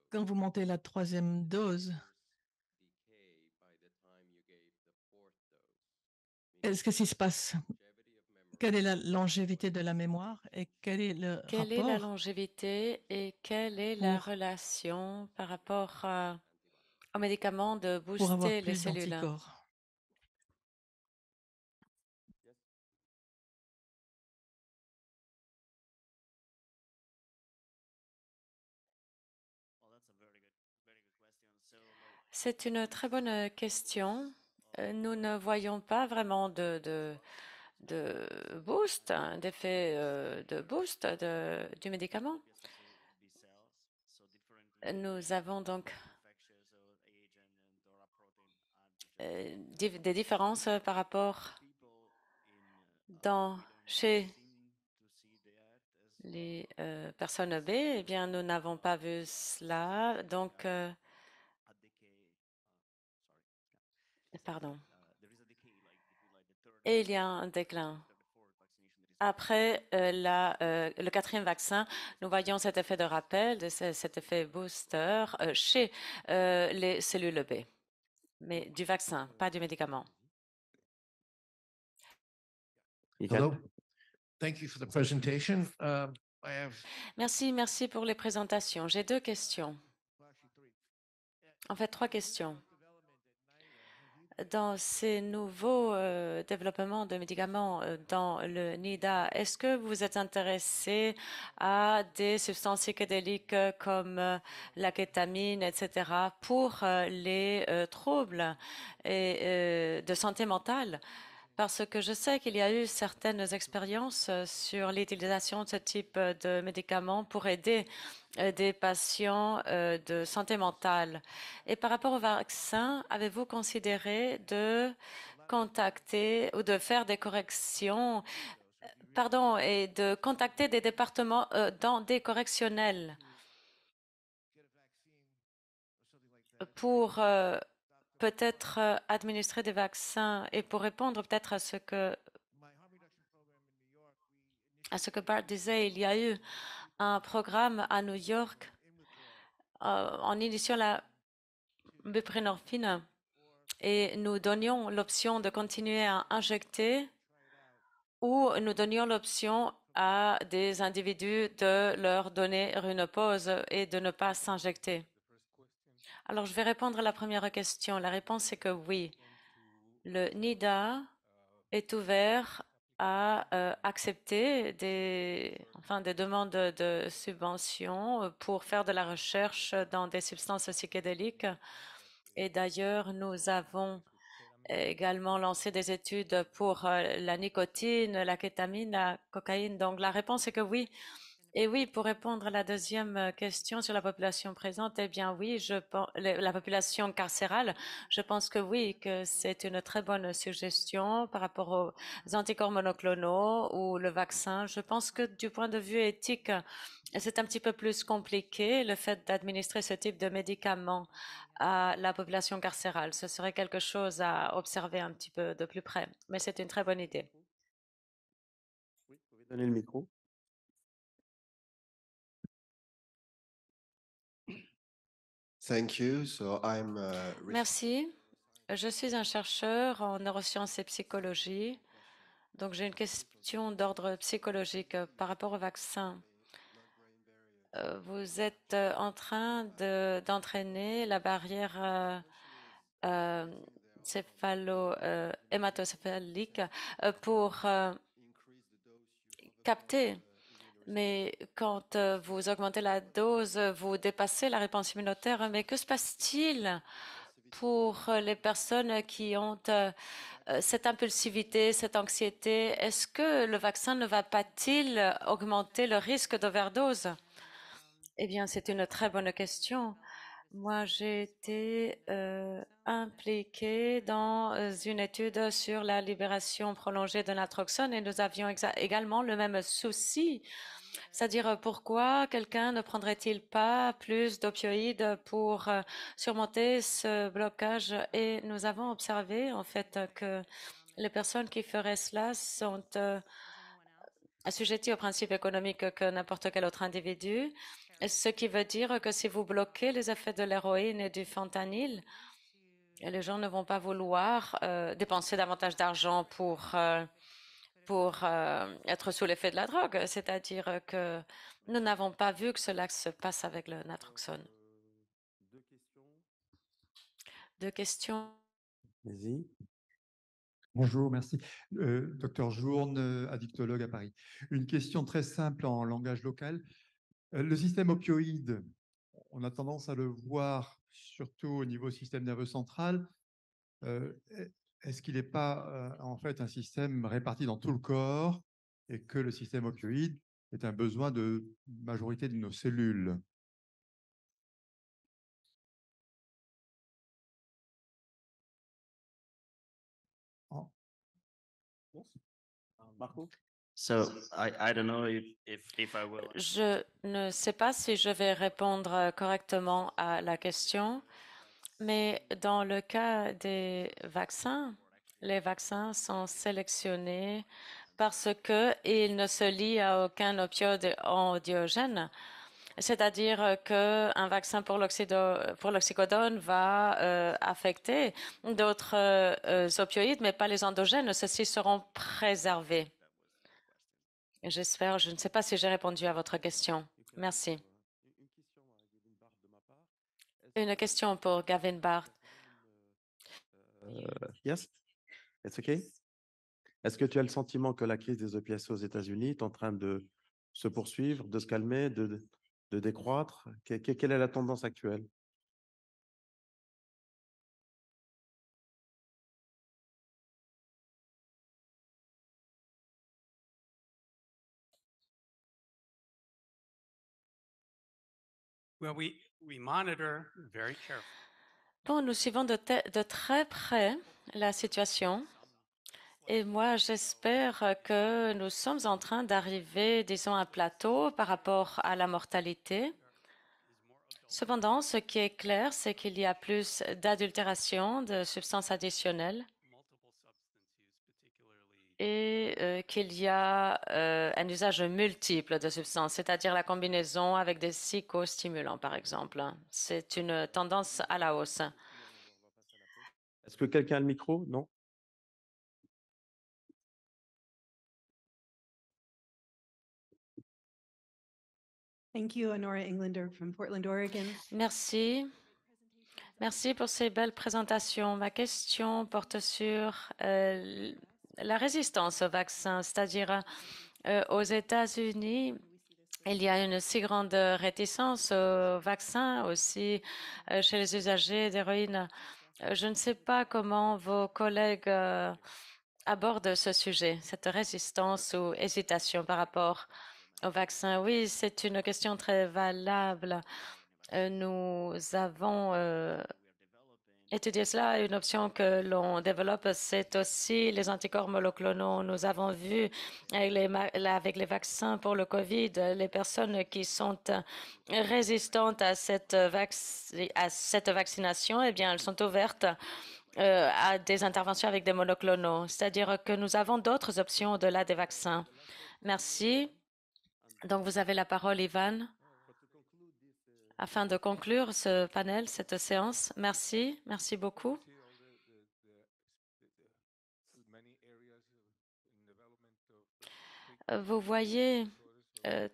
quand vous montez la 3e dose, qu'est-ce qui se passe? Quelle est la longévité de la mémoire et quel est le Quelle est la rapport longévité et quelle est la pour relation par rapport aux médicaments de avoir booster les plus cellules? d'anticorps? C'est une très bonne question. Nous ne voyons pas vraiment de boost, d'effet de boost du médicament. Nous avons donc des différences par rapport chez les personnes B. Eh bien, nous n'avons pas vu cela. Donc, pardon. Et il y a un déclin. Après le 4e vaccin, nous voyons cet effet de rappel, cet effet booster chez les cellules B, mais du vaccin, pas du médicament. Hello. Thank you for the presentation. Merci pour les présentations. J'ai 2 questions. En fait, 3 questions. dans ces nouveaux développements de médicaments dans le NIDA, est-ce que vous êtes intéressé à des substances psychédéliques comme la kétamine, etc., pour les troubles de santé mentale? Parce que je sais qu'il y a eu certaines expériences sur l'utilisation de ce type de médicaments pour aider des patients de santé mentale. Et par rapport au vaccin, avez-vous considéré de contacter ou de faire des corrections, pardon, et de contacter des départements dans des correctionnels pour peut-être administrer des vaccins et pour répondre peut-être à ce que Bart disait, il y a eu un programme à New York en initiant la buprenorphine et nous donnions l'option de continuer à injecter ou nous donnions l'option à des individus de leur donner une pause et de ne pas s'injecter. Alors, je vais répondre à la première question. La réponse est que oui. Le NIDA est ouvert à accepter des demandes de subventions pour faire de la recherche dans des substances psychédéliques. Et d'ailleurs, nous avons également lancé des études pour la nicotine, la kétamine, la cocaïne. Donc, la réponse est que oui. Et oui, pour répondre à la deuxième question sur la population présente, eh bien oui, la population carcérale, je pense que oui, que c'est une très bonne suggestion par rapport aux anticorps monoclonaux ou le vaccin. Je pense que du point de vue éthique, c'est un petit peu plus compliqué, le fait d'administrer ce type de médicaments à la population carcérale. Ce serait quelque chose à observer un petit peu de plus près, mais c'est une très bonne idée. Oui, vous pouvez donner le micro. Thank you. So I'm Merci. Je suis un chercheur en neurosciences et psychologie. Donc, j'ai une question d'ordre psychologique par rapport au vaccin. Vous êtes en train d'entraîner la barrière hématocéphalique pour capter. Mais quand vous augmentez la dose, vous dépassez la réponse immunitaire. Mais que se passe-t-il pour les personnes qui ont cette impulsivité, cette anxiété? Est-ce que le vaccin ne va pas-il augmenter le risque d'overdose? Eh bien, c'est une très bonne question. Moi, j'ai été impliquée dans une étude sur la libération prolongée de naltrexone et nous avions également le même souci. C'est-à-dire, pourquoi quelqu'un ne prendrait-il pas plus d'opioïdes pour surmonter ce blocage? Et nous avons observé, en fait, que les personnes qui feraient cela sont assujetties aux principes économiques que n'importe quel autre individu, ce qui veut dire que si vous bloquez les effets de l'héroïne et du fentanyl, les gens ne vont pas vouloir dépenser davantage d'argent pour être sous l'effet de la drogue. C'est-à-dire que nous n'avons pas vu que cela se passe avec le naltrexone. Deux questions. Vas-y. Bonjour, merci. Docteur Journe, addictologue à Paris. Une question très simple en langage local. Le système opioïde, on a tendance à le voir surtout au niveau système nerveux central. Est-ce qu'il n'est pas en fait un système réparti dans tout le corps et que le système opioïde est un besoin de majorité de nos cellules? Marco? Je ne sais pas si je vais répondre correctement à la question, mais dans le cas des vaccins, les vaccins sont sélectionnés parce qu'ils ne se lient à aucun opioïde endiogène. C'est-à-dire qu'un vaccin pour l'oxycodone va affecter d'autres opioïdes, mais pas les endogènes. Ceux-ci seront préservés. J'espère, je ne sais pas si j'ai répondu à votre question. Merci. Une question pour Gavin Bart. Yes? It's okay? Est-ce que tu as le sentiment que la crise des opiacés aux États-Unis est en train de se poursuivre, de se calmer, de décroître? Quelle est la tendance actuelle? Well, we monitor very carefully. Bon, nous suivons de très près la situation et moi, j'espère que nous sommes en train d'arriver, disons, à un plateau par rapport à la mortalité. Cependant, ce qui est clair, c'est qu'il y a plus d'adultération de substances additionnelles et qu'il y a un usage multiple de substances, c'est-à-dire la combinaison avec des psychostimulants, par exemple. C'est une tendance à la hausse. Est-ce que quelqu'un a le micro? Non? Thank you, Honora Englander from Portland, Oregon. Merci. Merci pour ces belles présentations. Ma question porte sur la résistance au vaccin, c'est-à-dire aux États-Unis, il y a une si grande réticence au vaccin aussi chez les usagers d'héroïne. Je ne sais pas comment vos collègues abordent ce sujet, cette résistance ou hésitation par rapport au vaccin. Oui, c'est une question très valable. Nous avons étudié cela. Une option que l'on développe, c'est aussi les anticorps monoclonaux. Nous avons vu avec les vaccins pour le COVID, les personnes qui sont résistantes à cette vaccination, eh bien, elles sont ouvertes à des interventions avec des monoclonaux. C'est-à-dire que nous avons d'autres options au-delà des vaccins. Merci. Donc, vous avez la parole, Ivan, afin de conclure ce panel, cette séance. Merci. Merci beaucoup. Vous voyez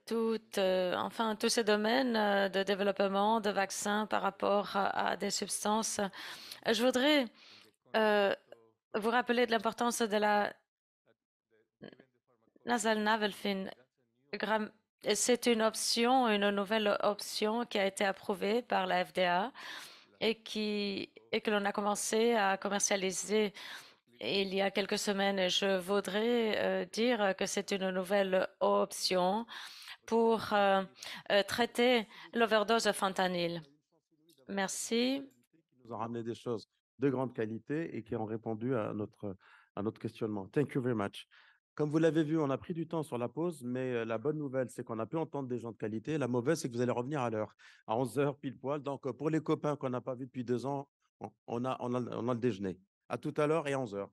tous ces domaines de développement de vaccins par rapport à des substances. Je voudrais vous rappeler de l'importance de la nasal navelphine. C'est une option, une nouvelle option qui a été approuvée par la FDA et que l'on a commencé à commercialiser il y a quelques semaines. Et je voudrais dire que c'est une nouvelle option pour traiter l'overdose de fentanyl. Merci. Qui nous ont ramené des choses de grande qualité et qui ont répondu à notre questionnement. Thank you very much. Comme vous l'avez vu, on a pris du temps sur la pause, mais la bonne nouvelle, c'est qu'on a pu entendre des gens de qualité. La mauvaise, c'est que vous allez revenir à l'heure, à 11 heures pile poil. Donc, pour les copains qu'on n'a pas vus depuis 2 ans, on a le déjeuner. À tout à l'heure et à 11 heures.